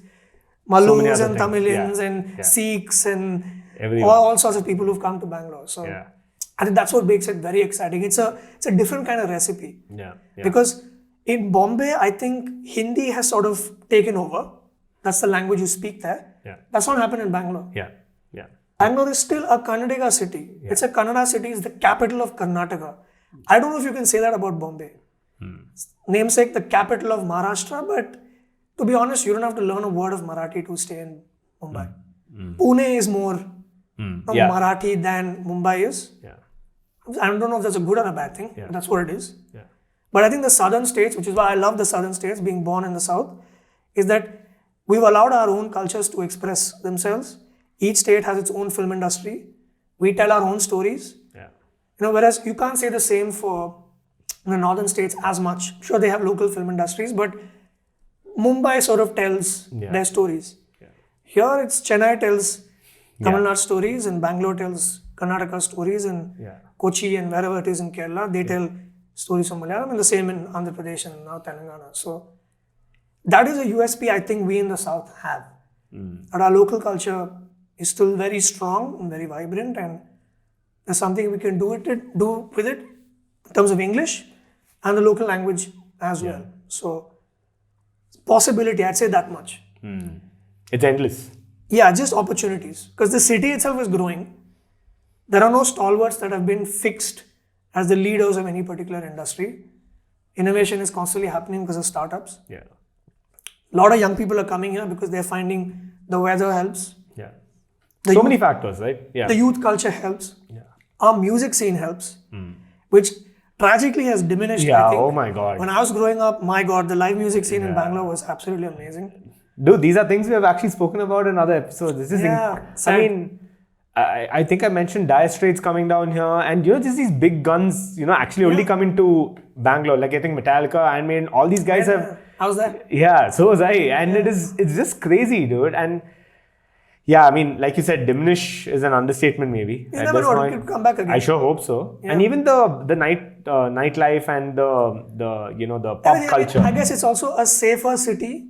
Malus and Tamilians and Sikhs and all sorts of people who've come to Bangalore. So I think that's what makes it very exciting. It's a different kind of recipe. Yeah. Because in Bombay, I think Hindi has sort of taken over. That's the language you speak there. Yeah. That's not happened in Bangalore. Yeah. Bangalore is still a Kannadiga city. It's a Kannada city. It's the capital of Karnataka. I don't know if you can say that about Bombay. Namesake, the capital of Maharashtra, but to be honest, you don't have to learn a word of Marathi to stay in Mumbai. Pune is more Marathi than Mumbai is. Yeah. I don't know if that's a good or a bad thing, but that's what it is. Yeah. But I think the southern states, which is why I love the southern states, being born in the south, is that we've allowed our own cultures to express themselves. Each state has its own film industry. We tell our own stories. Yeah. You know, whereas you can't say the same for the northern states as much. Sure, they have local film industries, but Mumbai sort of tells their stories. Yeah. Here, it's Chennai tells Tamil Nadu stories, and Bangalore tells Karnataka stories, and Kochi and wherever it is in Kerala, they tell stories from Malayalam, and the same in Andhra Pradesh and now Telangana. So that is a USP I think we in the south have. But our local culture is still very strong and very vibrant, and there's something we can do with it in terms of English and the local language as well. So possibility, I'd say that much. It's endless. Yeah, just opportunities. Because the city itself is growing. There are no stalwarts that have been fixed as the leaders of any particular industry. Innovation is constantly happening because of startups. Yeah. A lot of young people are coming here because they're finding the weather helps. Yeah. The So youth- many factors, right? Yeah. The youth culture helps. Yeah. Our music scene helps, which tragically has diminished. Yeah, I think. oh my God. When I was growing up, my God, the live music scene in Bangalore was absolutely amazing. Dude, these are things we have actually spoken about in other episodes. This is, sad. I mean, I think I mentioned Dire Straits coming down here, and just these big guns, actually only coming to Bangalore. Like I think Metallica, Iron Maiden, all these guys have. How's that? Yeah, so was I, and it's just crazy, dude. And yeah, I mean, like you said, diminish is an understatement, maybe. You never know, it could come back again. I sure hope so. Yeah. And even the nightlife and the pop culture. I guess it's also a safer city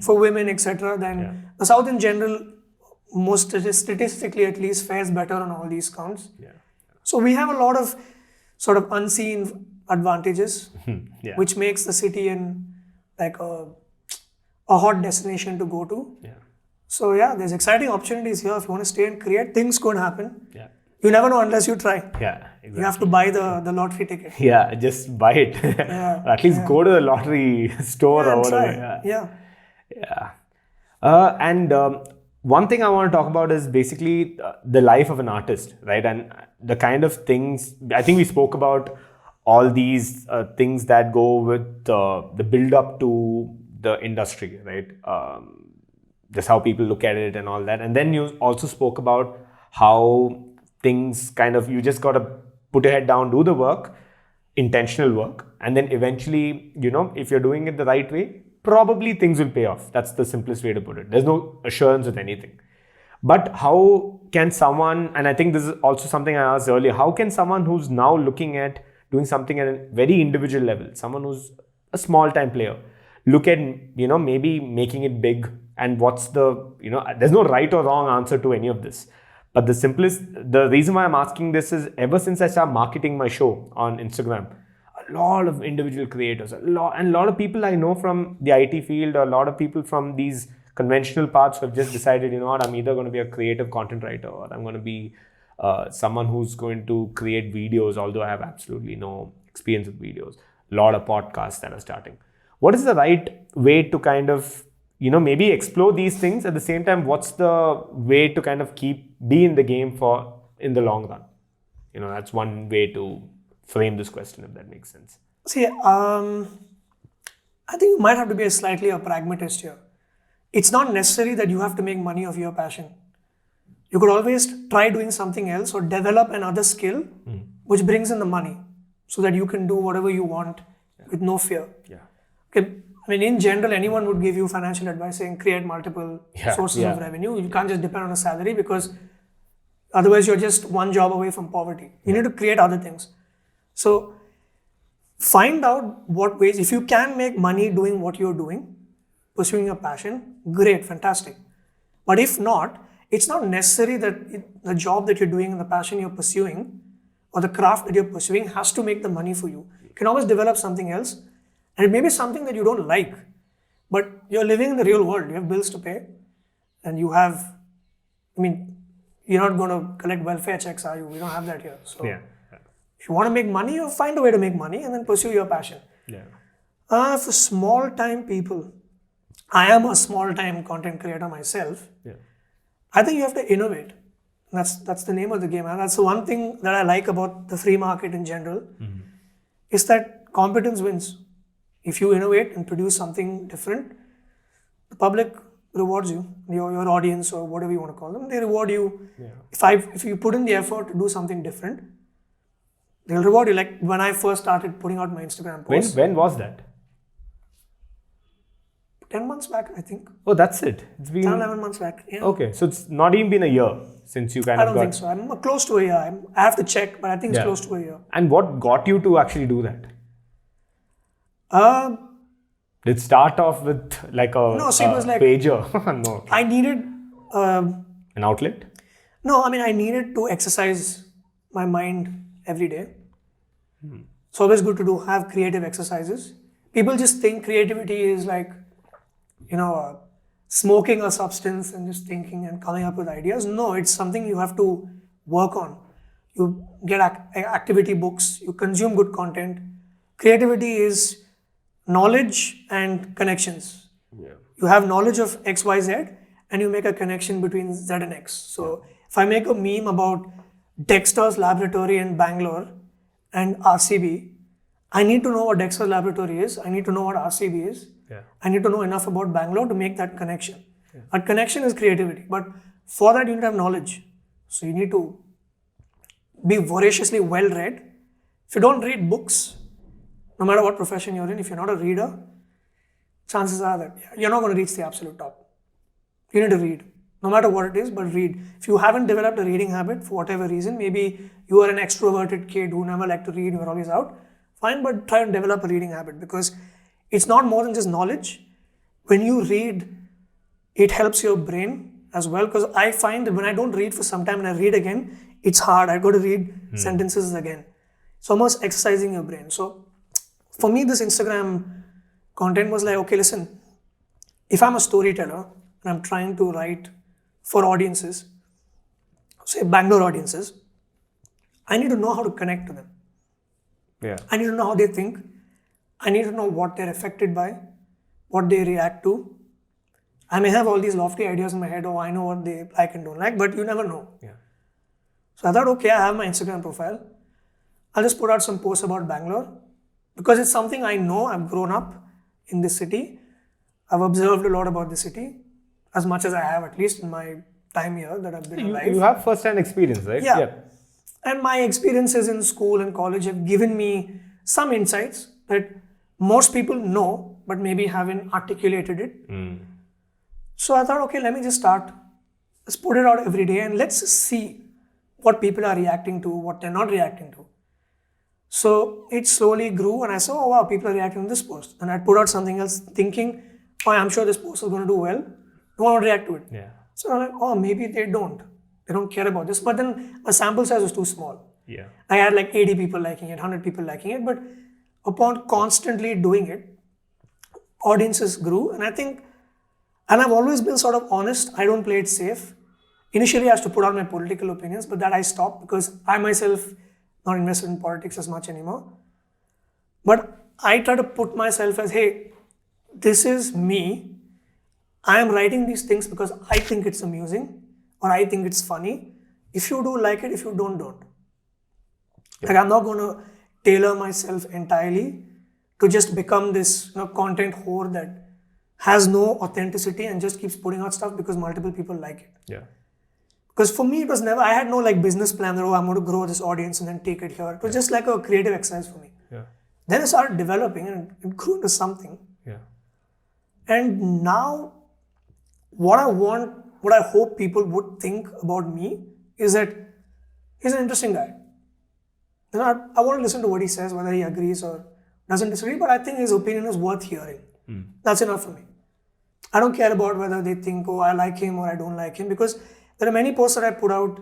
for women, etc. than the South in general. Most statistically, at least, fares better on all these counts. Yeah. So we have a lot of sort of unseen advantages, which makes the city like a hot destination to go to. Yeah. So there's exciting opportunities here. If you want to stay and create, things could happen. Yeah. You never know unless you try. Yeah, exactly. You have to buy the lottery ticket. Yeah, just buy it. Or at least go to the lottery store or whatever. Yeah. And one thing I want to talk about is basically the life of an artist, right? And the kind of things, I think we spoke about all these things that go with the build up to the industry, right? Just how people look at it and all that. And then you also spoke about how things kind of, you just got to put your head down, do the work, intentional work. And then eventually, if you're doing it the right way, probably things will pay off. That's the simplest way to put it. There's no assurance with anything. But how can someone, and I think this is also something I asked earlier, how can someone who's now looking at doing something at a very individual level, someone who's a small time player, look at, maybe making it big, and what's the, there's no right or wrong answer to any of this. But the reason why I'm asking this is ever since I started marketing my show on Instagram, a lot of individual creators, a lot of people I know from the IT field, or a lot of people from these conventional paths have just decided, I'm either going to be a creative content writer, or I'm going to be someone who's going to create videos, although I have absolutely no experience with videos. A lot of podcasts that are starting. What is the right way to kind of, maybe explore these things? At the same time, what's the way to kind of be in the game in the long run? That's one way to frame this question, if that makes sense. See, I think you might have to be slightly a pragmatist here. It's not necessary that you have to make money of your passion. You could always try doing something else or develop another skill which brings in the money so that you can do whatever you want with no fear. Yeah. Okay. I mean, in general, anyone would give you financial advice saying create multiple sources of revenue. You can't just depend on a salary, because otherwise you're just one job away from poverty. You need to create other things. So find out what ways, if you can make money doing what you're doing, pursuing your passion, great, fantastic. But if not, it's not necessary that the job that you're doing and the passion you're pursuing or the craft that you're pursuing has to make the money for you. You can always develop something else, and it may be something that you don't like, but you're living in the real world. You have bills to pay, and you have, you're not going to collect welfare checks, are you? We don't have that here. So if you want to make money, you find a way to make money and then pursue your passion. For small time people, I am a small time content creator myself. I think you have to innovate. That's the name of the game. And that's the one thing that I like about the free market in general, is that competence wins. If you innovate and produce something different, the public rewards you, your audience or whatever you want to call them. They reward you. If you put in the effort to do something different, they'll reward you. Like when I first started putting out my Instagram posts. When was that? 10 months back, I think. Oh, that's it. It's been 11 months back. Yeah. Okay, so it's not even been a year since you kind of I don't think so. I'm close to a year. I have to check, but I think it's close to a year. And what got you to actually do that? Did it start off with like a it was like pager? No. I needed an outlet? No, I needed to exercise my mind every day. It's always good to have creative exercises. People just think creativity is like, smoking a substance and just thinking and coming up with ideas. No, it's something you have to work on. You get activity books, you consume good content. Creativity is knowledge and connections. Yeah. You have knowledge of X, Y, Z, and you make a connection between Z and X. So if I make a meme about Dexter's laboratory in Bangalore and RCB, I need to know what Dexter's laboratory is. I need to know what RCB is. Yeah. I need to know enough about Bangalore to make that connection. Yeah. That connection is creativity. But for that, you need to have knowledge. So you need to be voraciously well read. If you don't read books, no matter what profession you're in, if you're not a reader, chances are that you're not going to reach the absolute top. You need to read, no matter what it is, but read. If you haven't developed a reading habit for whatever reason, maybe you are an extroverted kid who never liked to read, you're always out, fine, but try and develop a reading habit, because it's not more than just knowledge. When you read, it helps your brain as well, because I find that when I don't read for some time and I read again, it's hard. I got to read sentences again. It's almost exercising your brain. So for me, this Instagram content was like, okay, listen, if I'm a storyteller and I'm trying to write for audiences, say Bangalore audiences, I need to know how to connect to them. Yeah. I need to know how they think. I need to know what they're affected by, what they react to. I may have all these lofty ideas in my head, oh, I know what they like and don't like, but you never know. Yeah. So I thought, okay, I have my Instagram profile. I'll just put out some posts about Bangalore, because it's something I know. I've grown up in this city. I've observed a lot about the city, as much as I have, at least in my time here that I've been alive. You have first-hand experience, right? Yeah. And my experiences in school and college have given me some insights that most people know, but maybe haven't articulated it. So I thought, okay, let me just start. Let's put it out every day and let's just see what people are reacting to, what they're not reacting to. So it slowly grew and I saw, oh wow, people are reacting to this post. And I put out something else thinking, oh, I'm sure this post is going to do well. No one will react to it. Yeah. So I'm like, oh, maybe they don't. They don't care about this. But then my sample size was too small. Yeah. I had like 80 people liking it, 100 people liking it. But upon constantly doing it, audiences grew. And I think, and I've always been sort of honest. I don't play it safe. Initially, I used to put out my political opinions, but that I stopped because I myself not invested in politics as much anymore. But I try to put myself as, hey, this is me. I am writing these things because I think it's amusing or I think it's funny. If you do like it, if you don't. Yeah. Like I'm not going to tailor myself entirely to just become this content whore that has no authenticity and just keeps putting out stuff because multiple people like it. Yeah. Because for me, it was never, I had no like business plan that, oh, I'm going to grow this audience and then take it here. It was just like a creative exercise for me. Yeah. Then I started developing and it grew into something. Yeah. And now what I hope people would think about me is that he's an interesting guy. I want to listen to what he says, whether he agrees or doesn't disagree, but I think his opinion is worth hearing. That's enough for me. I don't care about whether they think, oh, I like him or I don't like him, because there are many posts that I put out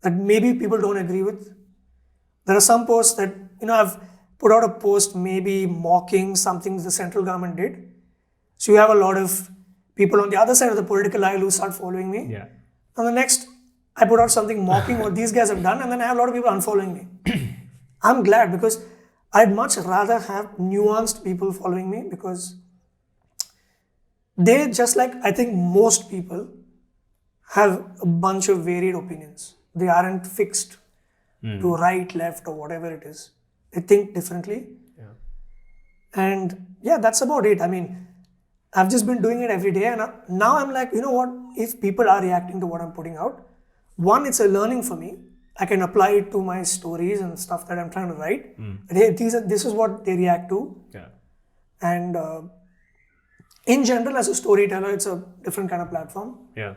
that maybe people don't agree with. There are some posts that, I've put out a post maybe mocking something the central government did. So you have a lot of people on the other side of the political aisle who start following me. Yeah. And the next, I put out something mocking what these guys have done, and then I have a lot of people unfollowing me. I'm glad, because I'd much rather have nuanced people following me, because they, just like I think most people, have a bunch of varied opinions. They aren't fixed to right, left, or whatever it is. They think differently. Yeah. And yeah, that's about it. I mean, I've just been doing it every day, and now I'm like, you know what? If people are reacting to what I'm putting out, one, it's a learning for me. I can apply it to my stories and stuff that I'm trying to write. But hey, this is what they react to. Yeah. And in general, as a storyteller, it's a different kind of platform. Yeah.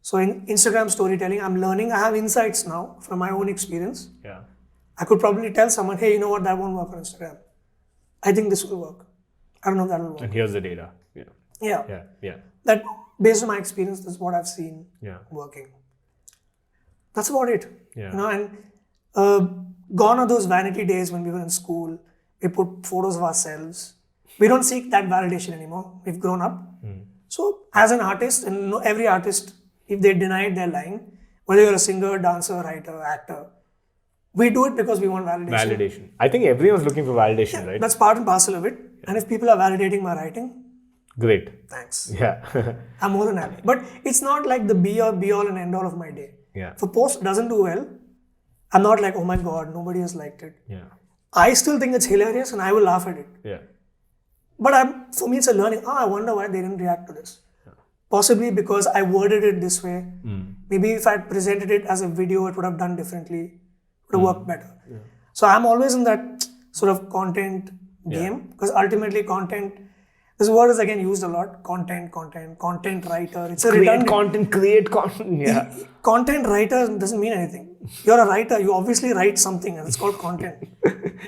So in Instagram storytelling, I'm learning. I have insights now from my own experience. Yeah. I could probably tell someone, hey, you know what? That won't work on Instagram. I think this will work. I don't know if that will work. And here's the data. Yeah. Yeah. Yeah. Yeah. That, based on my experience, this is what I've seen working. That's about it. Yeah. And gone are those vanity days when we were in school. We put photos of ourselves. We don't seek that validation anymore. We've grown up. So as an artist, and every artist, if they deny it, they're lying. Whether you're a singer, dancer, writer, actor, we do it because we want validation. Validation. I think everyone's looking for validation, right? That's part and parcel of it. And if people are validating my writing, great. Thanks. Yeah. I'm more than happy. But it's not like the be all and end all of my day. Yeah. If a post doesn't do well, I'm not like, oh my God, nobody has liked it. Yeah. I still think it's hilarious and I will laugh at it. Yeah. But for me, it's a learning. I wonder why they didn't react to this. Yeah. Possibly because I worded it this way. Maybe if I had presented it as a video, it would have done differently. It would have worked better. Yeah. So I'm always in that sort of content game because ultimately content, this word is again used a lot. Content writer. It's a create content. Yeah. Content writer doesn't mean anything. You're a writer. You obviously write something and it's called content.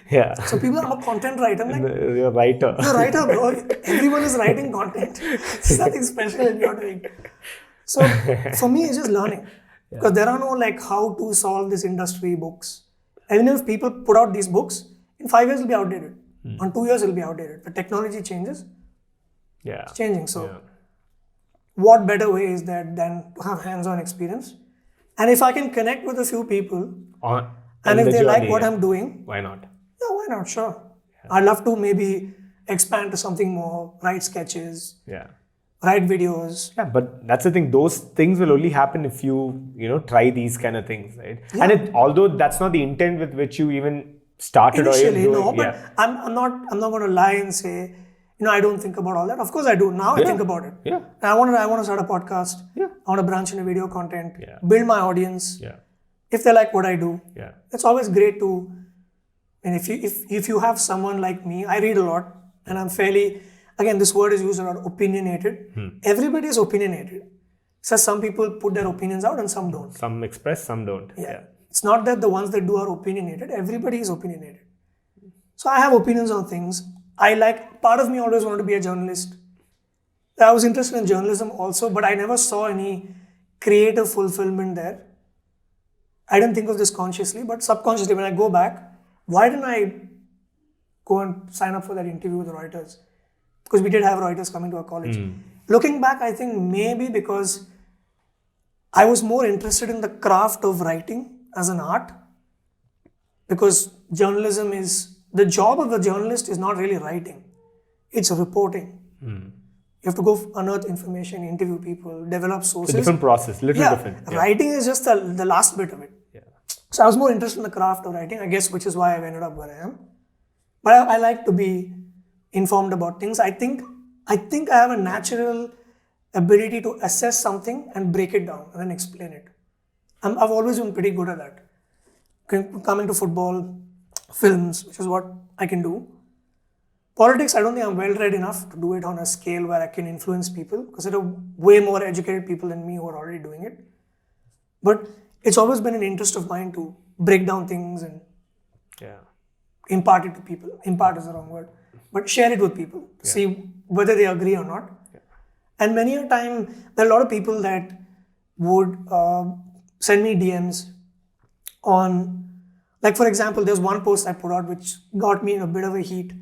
Yeah. So people are, I'm a content writer. I'm like, you're a writer. You're a writer, bro. Everyone is writing content. There's nothing special in you're doing. So for me, it's just learning. Because there are no like how to solve this industry books. Even if people put out these books, in 5 years it'll be outdated. In 2 years it'll be outdated. The technology changes. Yeah. It's changing. So what better way is there than to have hands-on experience? And if I can connect with a few people, and if they like what I'm doing, why not? Yeah, why not? Sure. Yeah. I'd love to maybe expand to something more, write sketches, write videos. Yeah, but that's the thing. Those things will only happen if you try these kind of things, right? Yeah. And although that's not the intent with which you even started. Initially, no, but I'm not going to lie and say, I don't think about all that. Of course I do. Now I think about it. Yeah. I want to start a podcast. Yeah. I want to branch into video content. Yeah. Build my audience. Yeah. If they like what I do. Yeah. It's always great to, and if you have someone like me, I read a lot and I'm fairly, again, this word is used a lot, opinionated. Everybody is opinionated. So some people put their opinions out and some don't. Some express, some don't. Yeah. It's not that the ones that do are opinionated. Everybody is opinionated. So I have opinions on things. Part of me always wanted to be a journalist. I was interested in journalism also, but I never saw any creative fulfillment there. I didn't think of this consciously, but subconsciously, when I go back, why didn't I go and sign up for that interview with the Reuters? Because we did have Reuters coming to our college. Looking back, I think maybe because I was more interested in the craft of writing as an art, because journalism is, the job of a journalist is not really writing, it's reporting. You have to go unearth information, interview people, develop sources. It's a different process, different. Yeah. Writing is just the last bit of it. Yeah. So I was more interested in the craft of writing, I guess, which is why I ended up where I am. But I like to be informed about things. I think I have a natural ability to assess something and break it down and then explain it. I've always been pretty good at that. Coming to football, films, which is what I can do. Politics, I don't think I'm well read enough to do it on a scale where I can influence people, because there are way more educated people than me who are already doing it. But it's always been an interest of mine to break down things and impart it to people. Impart is the wrong word, but share it with people, see whether they agree or not. And many a time, there are a lot of people that would send me DMs on, like for example, there's one post I put out which got me in a bit of a heat.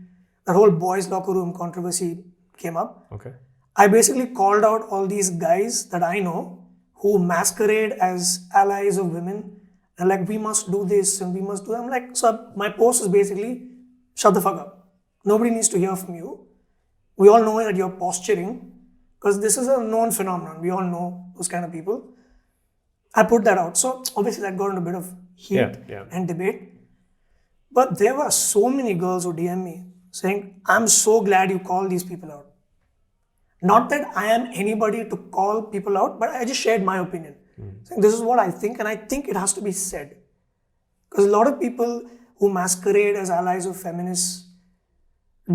The whole boys' locker room controversy came up. Okay. I basically called out all these guys that I know who masquerade as allies of women and like, we must do this and we must do that. I'm like, so my post is basically, shut the fuck up. Nobody needs to hear from you. We all know that you're posturing, because this is a known phenomenon. We all know those kind of people. I put that out. So obviously that got into a bit of heat and debate. But there were so many girls who DM me saying, I'm so glad you called these people out. Not that I am anybody to call people out, but I just shared my opinion. Saying, this is what I think, and I think it has to be said. Because a lot of people who masquerade as allies of feminists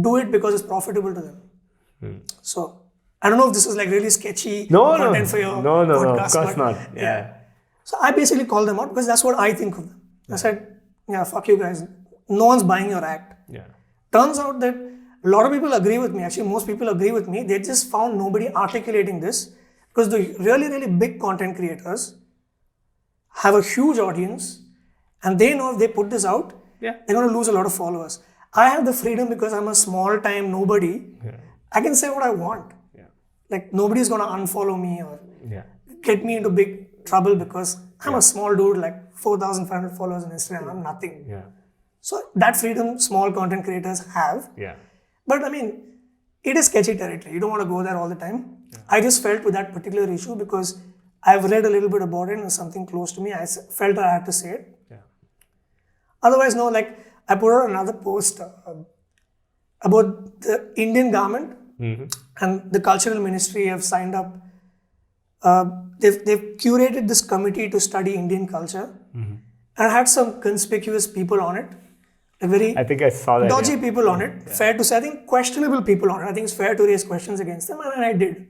do it because it's profitable to them. So I don't know if this is like really sketchy content for your podcast. No, of course not. Yeah. So I basically called them out because that's what I think of them. I said, fuck you guys. No one's buying your act. Turns out that a lot of people agree with me. Actually, most people agree with me. They just found nobody articulating this, because the really, really big content creators have a huge audience and they know if they put this out, they're going to lose a lot of followers. I have the freedom because I'm a small time nobody. I can say what I want. Like nobody's gonna unfollow me or Yeah. get me into big trouble because I'm a small dude, like 4,500 followers on Instagram. I'm nothing. Yeah. So that freedom small content creators have. Yeah. But I mean, it is sketchy territory. You don't want to go there all the time. I just felt with that particular issue because I've read a little bit about it and it's something close to me. I felt I had to say it. Yeah. Otherwise, no, like I put out another post about the Indian government and the cultural ministry have signed up. They've curated this committee to study Indian culture and had some conspicuous people on it. I think I saw that. Dodgy people on it. Fair to say, I think questionable people on it. I think it's fair to raise questions against them, and I did.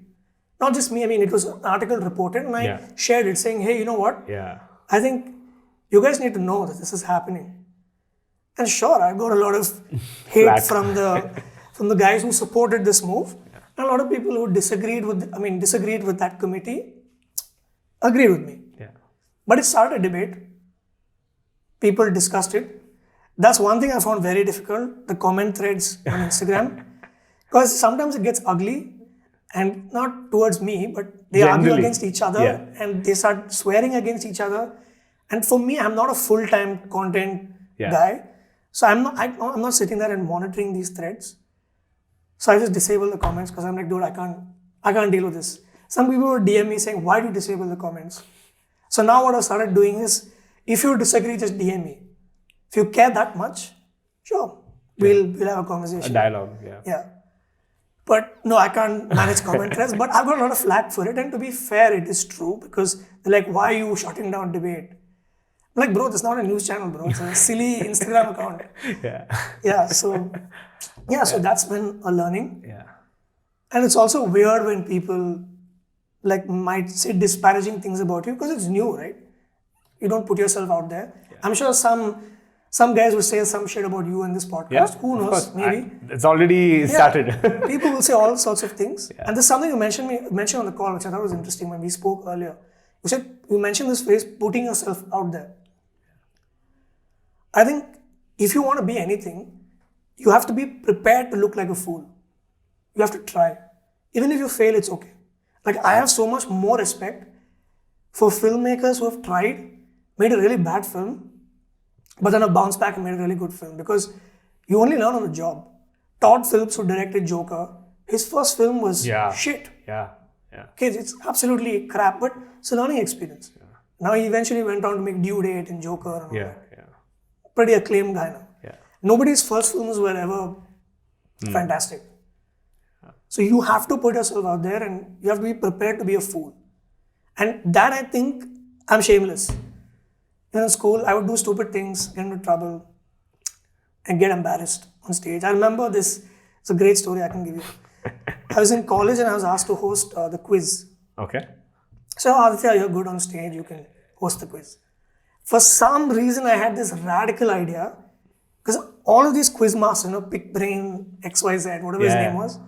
Not just me. I mean, it was an article reported, and I shared it, saying, "Hey, you know what? Yeah. I think you guys need to know that this is happening." And sure, I got a lot of hate from the guys who supported this move, and a lot of people who disagreed with that committee, agreed with me. Yeah. But it started a debate. People discussed it. That's one thing I found very difficult, the comment threads on Instagram. Because sometimes it gets ugly, and not towards me, but they argue against each other and they start swearing against each other. And for me, I'm not a full-time content guy. So I'm not sitting there and monitoring these threads. So I just disable the comments because I'm like, dude, I can't deal with this. Some people would DM me saying, why do you disable the comments? So now what I've started doing is, if you disagree, just DM me. If you care that much, sure, we'll have a conversation. A dialogue, Yeah. But no, I can't manage comment threads, but I've got a lot of flack for it. And to be fair, it is true because they're like, why are you shutting down debate? I'm like, bro, that's not a news channel, bro. It's a silly Instagram account. So that's been a learning. Yeah. And it's also weird when people like might say disparaging things about you because it's new, right? You don't put yourself out there. Yeah. I'm sure some guys will say some shit about you in this podcast. Yeah, who knows? Maybe. It's already started. People will say all sorts of things. Yeah. And there's something you mentioned on the call, which I thought was interesting when we spoke earlier. You mentioned this phrase, putting yourself out there. I think if you want to be anything, you have to be prepared to look like a fool. You have to try. Even if you fail, it's okay. Like I have so much more respect for filmmakers who have tried, made a really bad film, but then have bounced back and made a really good film because you only learn on the job. Todd Phillips, who directed Joker, his first film was shit. Yeah. Okay, it's absolutely crap, but it's a learning experience. Yeah. Now he eventually went on to make Due Date and Joker and all that. Pretty acclaimed guy now. Yeah. Nobody's first films were ever fantastic. So you have to put yourself out there and you have to be prepared to be a fool. And that I think, I'm shameless. In school, I would do stupid things, get into trouble, and get embarrassed on stage. I remember this, it's a great story I can give you. I was in college and I was asked to host the quiz. Okay. So, Aditya, you're good on stage, you can host the quiz. For some reason, I had this radical idea, because all of these quiz masters, Pick Brain, XYZ, whatever his name was,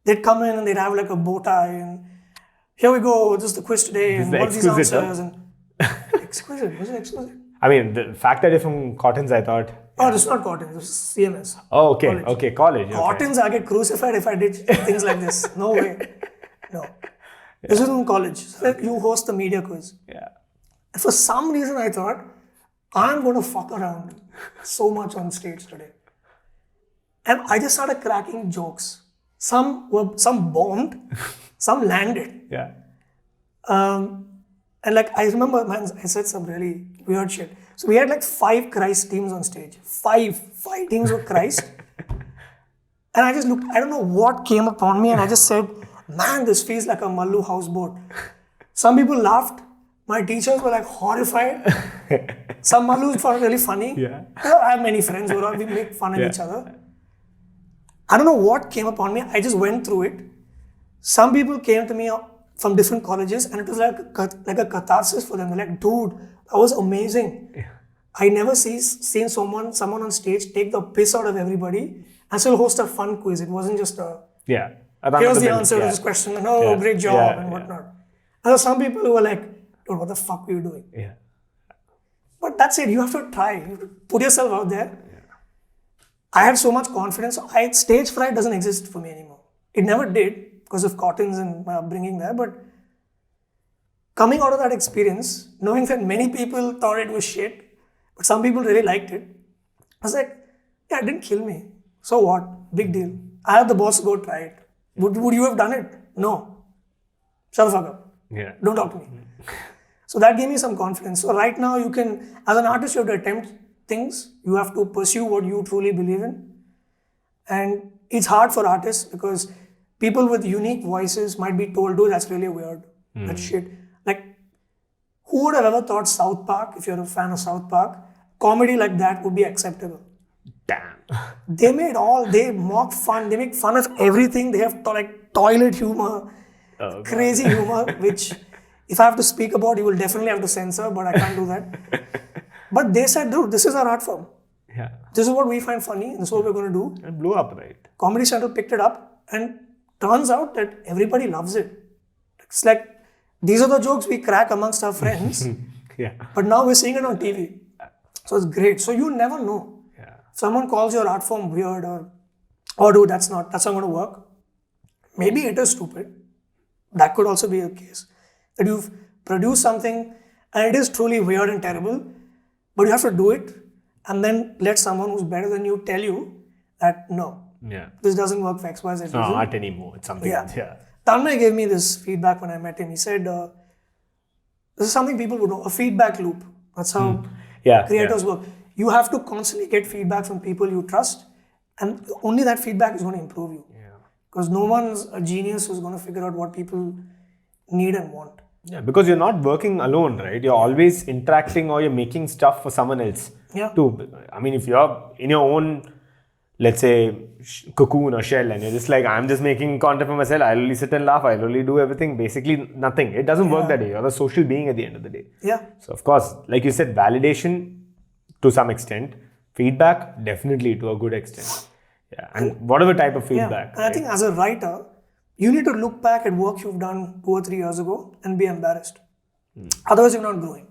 they'd come in and they'd have like a bow tie and here we go, this is the quiz today, and what are these answers? And exquisite, was it exquisite? I mean, the fact that you're from Cottons, I thought. Oh, this is not Cottons, this is CMS. Oh, okay, college. Okay, college. Cottons, I get crucified if I did things like this. No way. No. This was in college. So you host the media quiz. Yeah. And for some reason, I thought, I'm going to fuck around so much on stage today. And I just started cracking jokes. Some bombed, some landed. Yeah. And like, I remember, man, I said some really weird shit. So we had like 5 Christ teams on stage. 5 teams were Christ. And I just looked, I don't know what came upon me and I just said, man, this feels like a Mallu houseboat. Some people laughed. My teachers were like horrified. Some Mallus found it really funny. Yeah. I have many friends who we make fun of each other. I don't know what came upon me. I just went through it. Some people came to me from different colleges and it was like a catharsis for them. They're like, dude, that was amazing. Yeah. I never seen someone on stage take the piss out of everybody and still host a fun quiz. It wasn't just a, here's the answer to this question, and great job and whatnot. And there were some people who were like, dude, what the fuck were you doing? Yeah. But that's it. You have to try. You have to put yourself out there. Yeah. I had so much confidence. Stage fright doesn't exist for me anymore. It never did. because of Cottons and my upbringing there. But coming out of that experience, knowing that many people thought it was shit, but some people really liked it, I was like, yeah, it didn't kill me. So what? Big deal. I have the boss to go try it. Would you have done it? No. Shut the fuck up. Yeah. Don't talk to me. So that gave me some confidence. So right now you can, as an artist, you have to attempt things. You have to pursue what you truly believe in. And it's hard for artists because people with unique voices might be told, dude, that's really weird. That shit. Like, who would have ever thought South Park, if you're a fan of South Park, comedy like that would be acceptable? Damn. They mock fun, they make fun of everything. They have like toilet humor, crazy humor, which if I have to speak about, you will definitely have to censor, but I can't do that. But they said, dude, this is our art form. Yeah. This is what we find funny, and this is what we're going to do. It blew up, right? Comedy Central picked it up, and turns out that everybody loves it. It's like, these are the jokes we crack amongst our friends, Yeah. but now we're seeing it on TV. So it's great. So you never know. Yeah. Someone calls your art form weird or dude, that's not going to work. Maybe it is stupid. That could also be a case. That you've produced something and it is truly weird and terrible, but you have to do it and then let someone who's better than you tell you that no, this doesn't work for X, Y, Z reason. No, not anymore. It's something else. Yeah. Tanmay gave me this feedback when I met him. He said, this is something people would know, a feedback loop. That's how creators work. You have to constantly get feedback from people you trust, and only that feedback is going to improve you. Because no one's a genius who's going to figure out what people need and want. Yeah, because you're not working alone, right? You're always interacting or you're making stuff for someone else. Yeah. Too. I mean, if you're in your own, let's say, cocoon or shell, and you're just like, I'm just making content for myself, I'll only sit and laugh, I'll only do everything, basically nothing. It doesn't work that way. You're a social being at the end of the day. Yeah. So, of course, like you said, validation to some extent, feedback definitely to a good extent. Yeah, and whatever type of feedback. And I think as a writer, you need to look back at work you've done 2 or 3 years ago and be embarrassed. Otherwise, you're not growing.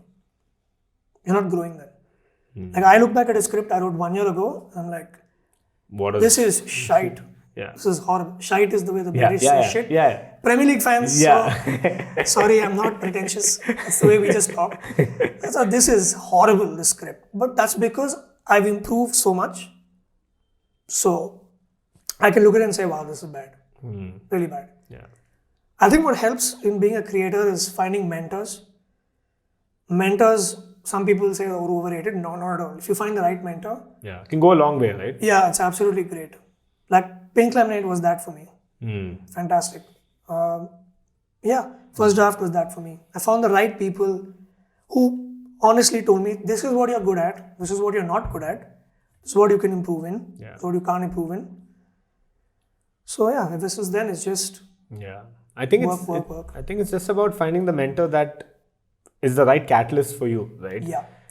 You're not growing then. Like, I look back at a script I wrote 1 year ago, and I'm like, this is shite. This is horrible. Shite is the way the British say shit. Premier League fans, so, sorry, I'm not pretentious. That's the way we just talk. So this is horrible, this script. But that's because I've improved so much. So I can look at it and say, wow, this is bad. Really bad. Yeah. I think what helps in being a creator is finding mentors. Mentors, some people say, are overrated. No, not at all. If you find the right mentor. Yeah, it can go a long way, right? Yeah, it's absolutely great. Like Pink Lemonade was that for me. Fantastic. First Draft was that for me. I found the right people who honestly told me, this is what you're good at, this is what you're not good at, this is what you can improve in, this is what you can't improve in. So ever since then, it's just I think work. I think it's just about finding the mentor that is the right catalyst for you, right?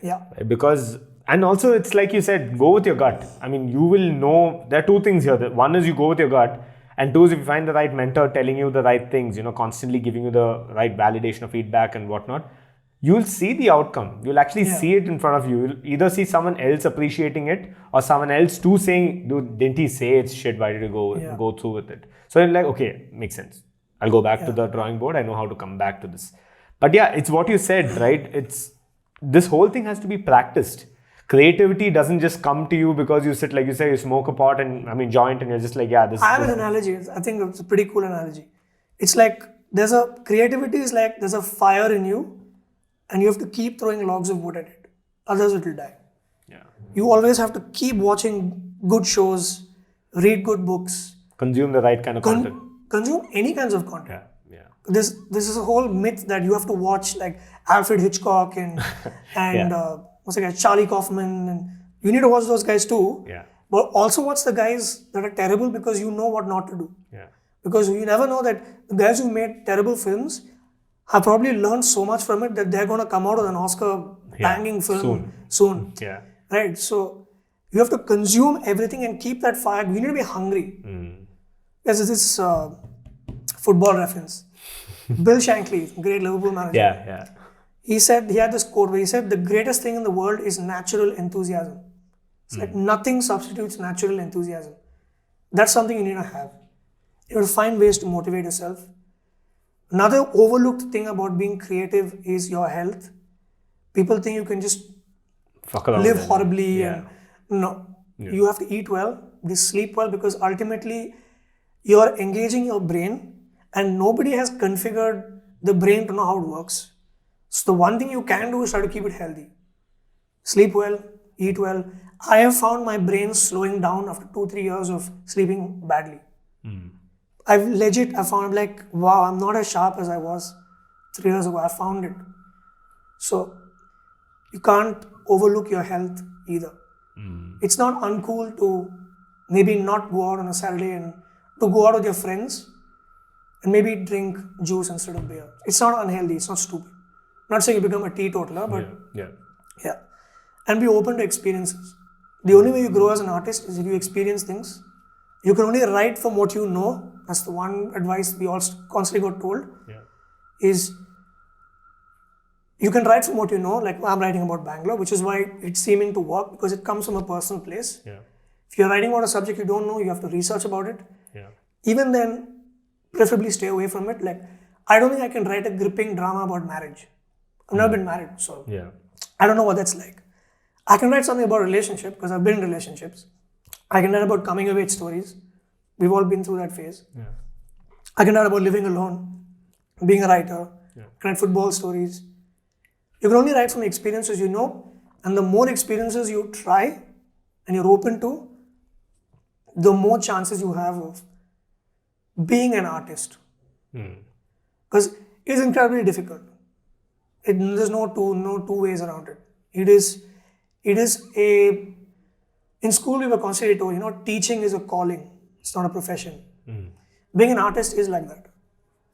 Yeah. Because, and also it's like you said, go with your gut. I mean, you will know, there are two things here. One is you go with your gut, and two is if you find the right mentor telling you the right things, constantly giving you the right validation of feedback and whatnot, you'll see the outcome. You'll actually see it in front of you. You'll either see someone else appreciating it or someone else too saying, dude, didn't he say it's shit? Why did you go through with it? So you're like, okay, makes sense. I'll go back to the drawing board. I know how to come back to this. But it's what you said, right? This whole thing has to be practiced. Creativity doesn't just come to you because you sit, like you say, you smoke a pot and joint and you're just like, this. I have an analogy. I think it's a pretty cool analogy. It's like creativity is like there's a fire in you and you have to keep throwing logs of wood at it. Otherwise it will die. Yeah. You always have to keep watching good shows, read good books. Consume the right kind of content. Consume any kinds of content. Yeah. This is a whole myth that you have to watch like Alfred Hitchcock and Charlie Kaufman, and you need to watch those guys too. Yeah. But also watch the guys that are terrible because you know what not to do. Yeah. Because you never know that the guys who made terrible films have probably learned so much from it that they're going to come out with an Oscar banging film soon. Yeah. Right. So you have to consume everything and keep that fire. You need to be hungry. There's this football reference. Bill Shankly, great Liverpool manager. Yeah. He had this quote where he said, the greatest thing in the world is natural enthusiasm. It's like nothing substitutes natural enthusiasm. That's something you need to have. You have to find ways to motivate yourself. Another overlooked thing about being creative is your health. People think you can just Fuck around live then. horribly. Yeah. And no, you have to eat well, sleep well, because ultimately you're engaging your brain and nobody has configured the brain to know how it works. So the one thing you can do is try to keep it healthy. Sleep well, eat well. I have found my brain slowing down after 2-3 years of sleeping badly. I found like, wow, I'm not as sharp as I was 3 years ago. I found it. So you can't overlook your health either. It's not uncool to maybe not go out on a Saturday and to go out with your friends and maybe drink juice instead of beer. It's not unhealthy. It's not stupid. I'm not saying you become a teetotaler, but yeah. And be open to experiences. The only way you grow as an artist is if you experience things. You can only write from what you know. That's the one advice we all constantly got told. Is you can write from what you know. Like I'm writing about Bangalore, which is why it's seeming to work, because it comes from a personal place. If you're writing about a subject you don't know, you have to research about it. Even then, preferably stay away from it. Like I don't think I can write a gripping drama about marriage. I've never been married, so I don't know what that's like. I can write something about relationship because I've been in relationships. I can write about coming of age stories. We've all been through that phase. I can write about living alone, being a writer. I can write football stories. You can only write from experiences you know, and the more experiences you try and you're open to, the more chances you have of being an artist. Because it's incredibly difficult. There's no two ways around it. In school we were constantly told, teaching is a calling. It's not a profession. Being an artist is like that.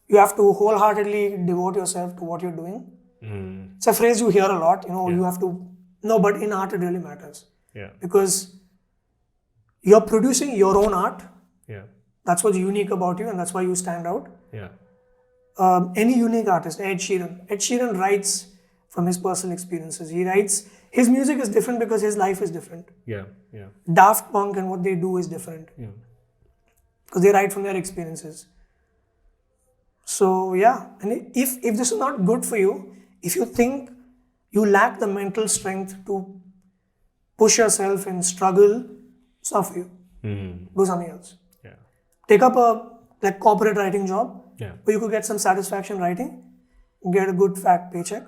You have to wholeheartedly devote yourself to what you're doing. It's a phrase you hear a lot, you have to, no, but in art it really matters. Because you're producing your own art. That's what's unique about you and that's why you stand out. Any unique artist, Ed Sheeran writes from his personal experiences. His music is different because his life is different. Daft Punk and what they do is different. Because they write from their experiences. So and if this is not good for you, if you think you lack the mental strength to push yourself and struggle, it's not for you. Do something else. Take up a corporate writing job where you could get some satisfaction writing, get a good fat paycheck.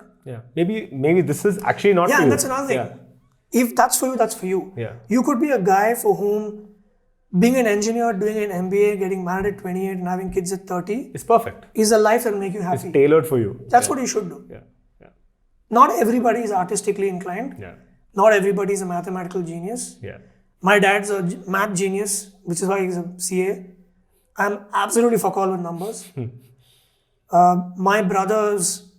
Maybe this is actually not for you. And that's another thing. If that's for you, that's for you. You could be a guy for whom being an engineer, doing an MBA, getting married at 28 and having kids at 30 is perfect. Is a life that will make you happy. It's tailored for you. That's what you should do. Not everybody is artistically inclined. Not everybody is a mathematical genius. My dad's a math genius, which is why he's a CA. I'm absolutely fuck all with numbers. My brother's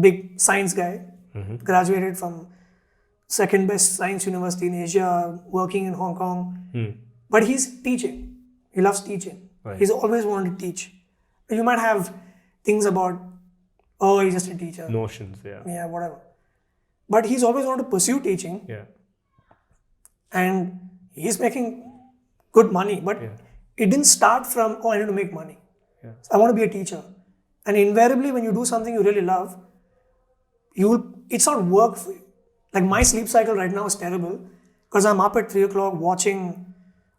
big science guy, graduated from second best science university in Asia, working in Hong Kong. But he's teaching. He loves teaching. He's always wanted to teach. You might have things about, he's just a teacher. Notions, whatever. But he's always wanted to pursue teaching. And he's making good money. But it didn't start from, I need to make money. I want to be a teacher. And invariably, when you do something you really love, it's not work for you. Like my sleep cycle right now is terrible because I'm up at 3 o'clock watching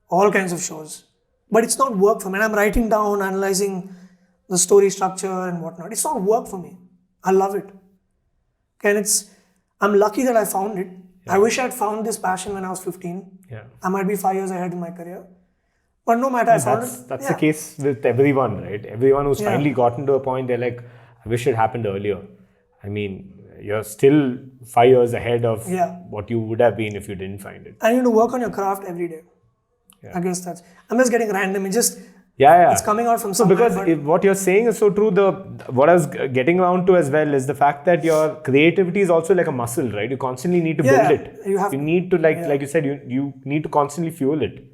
all kinds of shows. But it's not work for me. And I'm writing down, analyzing the story structure and whatnot. It's not work for me. I love it. And I'm lucky that I found it. I wish I had found this passion when I was 15. I might be 5 years ahead in my career. But no matter, I found it. That's the case with everyone, right? Everyone who's finally gotten to a point, they're like, I wish it happened earlier. I mean, you're still 5 years ahead of what you would have been if you didn't find it. And you need to work on your craft every day. I guess I'm just getting random. It's coming out from somewhere. Because what you're saying is so true. What I was getting around to as well is the fact that your creativity is also like a muscle, right? You constantly need to build it. You need to, like you said, you need to constantly fuel it.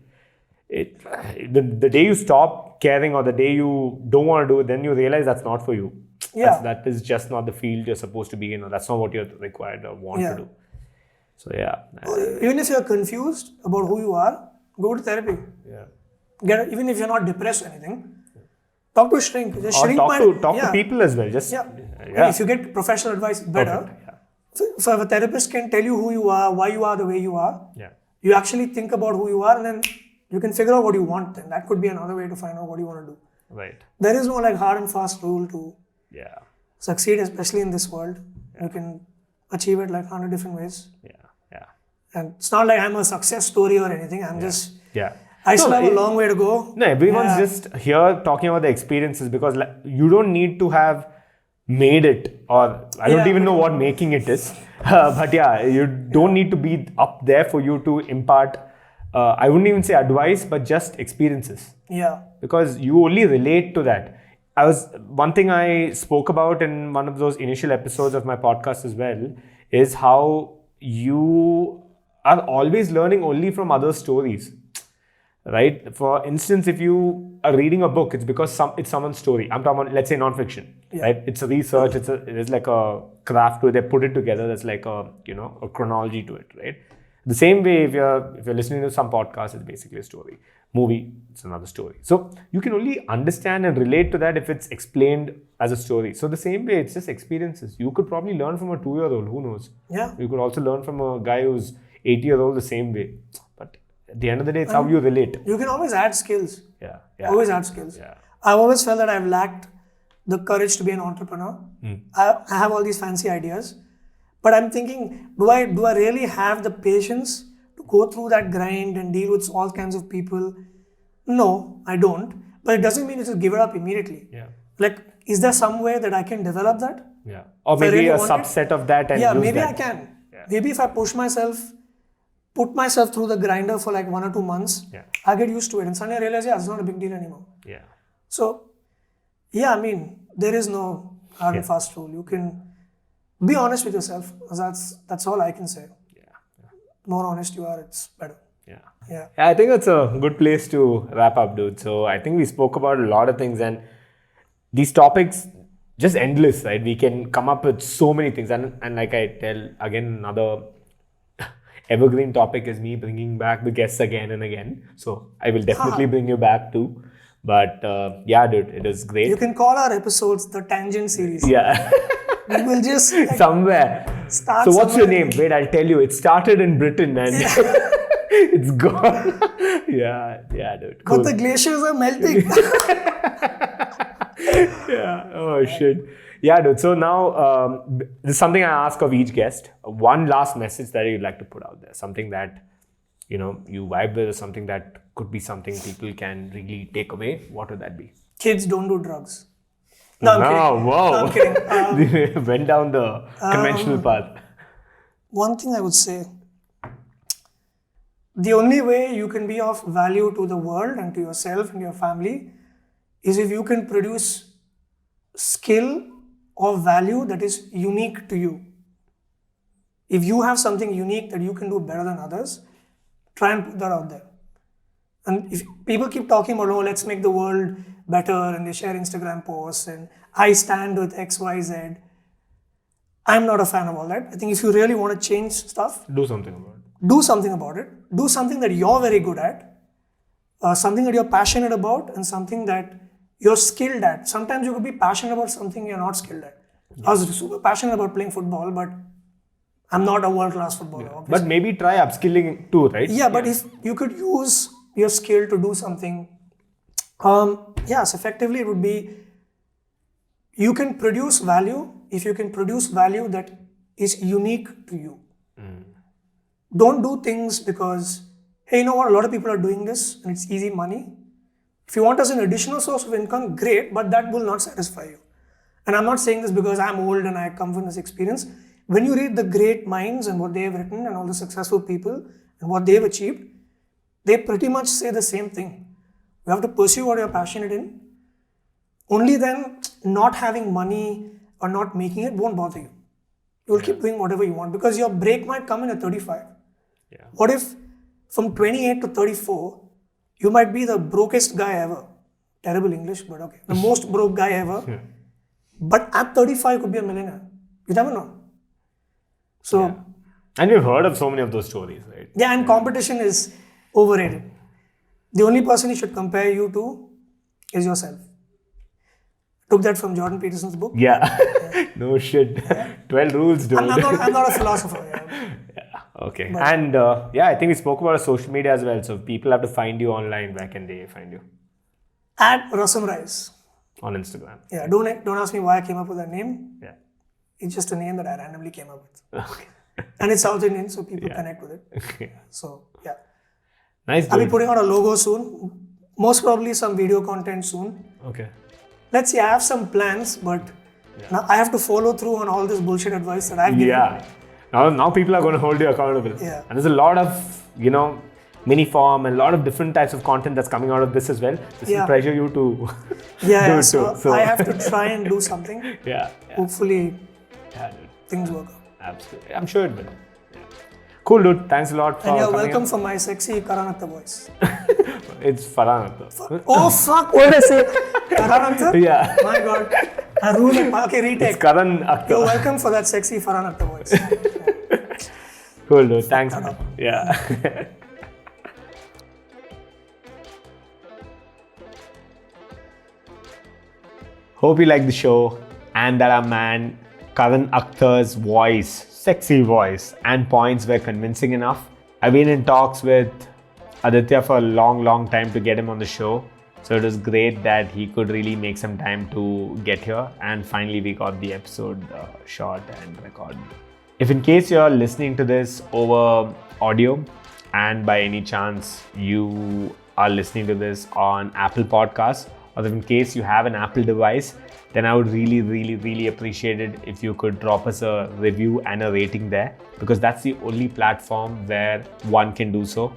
The day you stop caring or the day you don't want to do it, then you realize that's not for you. That is just not the field you're supposed to be in, or that's not what you're required or want to do. So even if you're confused about who you are, go to therapy. even if you're not depressed or anything, talk to a shrink. Just Or shrink talk to people as well. Just And if you get professional advice, better. Perfect. Yeah. So if a therapist can tell you who you are, why you are the way you are, you actually think about who you are, and then you can figure out what you want. Then that could be another way to find out what you want to do. Right. There is no like hard and fast rule to succeed, especially in this world. You can achieve it like 100 different ways. Yeah. And it's not like I'm a success story or anything. I'm just Yeah. I still have a long way to go. No, everyone's just here talking about the experiences because you don't need to have made it, or I don't even know what making it is. But you don't need to be up there for you to impart, I wouldn't even say advice, but just experiences. Yeah. Because you only relate to that. One thing I spoke about in one of those initial episodes of my podcast as well is how you are always learning only from other stories. Right? For instance, if you are reading a book, it's because it's someone's story. I'm talking about, let's say, non-fiction. Right? It's a research. It is like a craft where they put it together. There's like a chronology to it. Right? The same way, if you're listening to some podcast, it's basically a story. Movie, it's another story. So you can only understand and relate to that if it's explained as a story. So the same way, it's just experiences. You could probably learn from a 2-year-old. Who knows? Yeah. You could also learn from a guy who's 80-year-old the same way. But at the end of the day, it's how you relate. You can always add skills. Yeah. Always add skills. Yeah. I've always felt that I've lacked the courage to be an entrepreneur. I have all these fancy ideas, but I'm thinking, do I really have the patience to go through that grind and deal with all kinds of people? No, I don't. But it doesn't mean you just give it up immediately. Yeah. Like, is there some way that I can develop that? Yeah. Or maybe really a subset of that and use maybe that. I can. Yeah. Maybe if I put myself through the grinder for like 1 or 2 months, I get used to it. And suddenly I realize, it's not a big deal anymore. Yeah. So, I mean, there is no hard and fast rule. You can be honest with yourself. That's all I can say. Yeah. The more honest you are, it's better. Yeah. I think that's a good place to wrap up, dude. So I think we spoke about a lot of things, and these topics just endless, right? We can come up with so many things, and like I tell again, another evergreen topic is me bringing back the guests again and again. So I will definitely bring you back too. But dude, it is great. You can call our episodes the Tangent series. Yeah. We will just somewhere. So what's your name? Wait, I'll tell you. It started in Britain and it's gone. Yeah, dude. Cool. But the glaciers are melting. Oh shit. Yeah, dude. So now, this is something I ask of each guest. One last message that you'd like to put out there. Something that, you vibe with, or something that could be something people can really take away. What would that be? Kids, don't do drugs. No, I'm kidding. Wow. No, I'm kidding. Went down the conventional path. One thing I would say, the only way you can be of value to the world and to yourself and your family is if you can produce skill or value that is unique to you. If you have something unique that you can do better than others, try and put that out there. And if people keep talking about, let's make the world better, and they share Instagram posts and I stand with X, Y, Z. I'm not a fan of all that. I think if you really want to change stuff, do something about it. Do something about it. Do something that you're very good at, something that you're passionate about, and something that you're skilled at. Sometimes you could be passionate about something you're not skilled at. I was super passionate about playing football, but I'm not a world-class footballer. Yeah. But maybe try upskilling too, right? Yeah, but if you could use your skill to do something, yes, effectively it would be, you can produce value if you can produce value that is unique to you. Don't do things because, hey, you know what, a lot of people are doing this and it's easy money. If you want as an additional source of income, great, but that will not satisfy you. And I'm not saying this because I'm old and I come from this experience. When you read the great minds and what they have written and all the successful people and what they've achieved, they pretty much say the same thing. You have to pursue what you're passionate in. Only then, not having money or not making it won't bother you. You'll keep doing whatever you want because your break might come in at 35. Yeah. What if from 28 to 34, you might be the brokest guy ever. Terrible English, but okay. The most broke guy ever. Yeah. But at 35, you could be a millionaire. You never know. So, and we've heard of so many of those stories, right? Yeah, and competition is overrated. The only person you should compare you to is yourself. Took that from Jordan Peterson's book. Yeah. No shit. 12 rules, dude. I'm not a philosopher. Yeah. Yeah. Okay. And yeah, I think we spoke about social media as well. So if people have to find you online, where can they find you? At Rasam Rice. On Instagram. Yeah. Don't ask me why I came up with that name. Yeah. It's just a name that I randomly came up with. Okay. And it's South Indian, so people connect with it. Okay. So, yeah. Nice. I'll be putting out a logo soon. Most probably some video content soon. Okay. Let's see, I have some plans, but now I have to follow through on all this bullshit advice that I've given. Yeah. Now people are going to hold you accountable. Yeah. And there's a lot of, mini form and a lot of different types of content that's coming out of this as well. This will pressure you to do it so too. So I have to try and do something. Yeah. Hopefully, Yeah, dude. things work out. Absolutely. I'm sure it will. Yeah. Cool, dude. Thanks a lot for And you're coming welcome up. for my sexy Karanatha voice. It's Farhan. Oh fuck, what did I say? Karanatha? Yeah. My god. I ruined it. Okay, retake. It's Karan Akhtar. You're welcome for that sexy Farhan Akhtar voice. Cool, dude. Thanks. Man. Yeah. Hope you like the show and that our man Karan Akhtar's voice, sexy voice and points were convincing enough. I've been in talks with Aditya for a long time to get him on the show. So it was great that he could really make some time to get here, and finally we got the episode shot and recorded. If in case you're listening to this over audio and by any chance you are listening to this on Apple Podcasts, or if in case you have an Apple device, then I would really appreciate it if you could drop us a review and a rating there, because that's the only platform where one can do so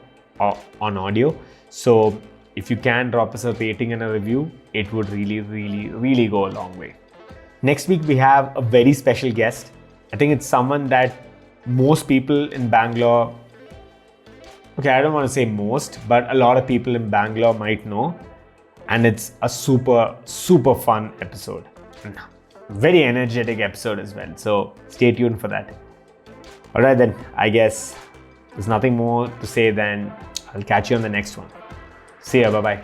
on audio. So if you can drop us a rating and a review, it would really go a long way. Next week we have a very special guest. I think it's someone that most people in Bangalore, okay, I don't want to say most, but a lot of people in Bangalore might know. And it's a super fun episode. Very energetic episode as well. So stay tuned for that. Alright then, I guess there's nothing more to say than I'll catch you on the next one. See ya, bye-bye.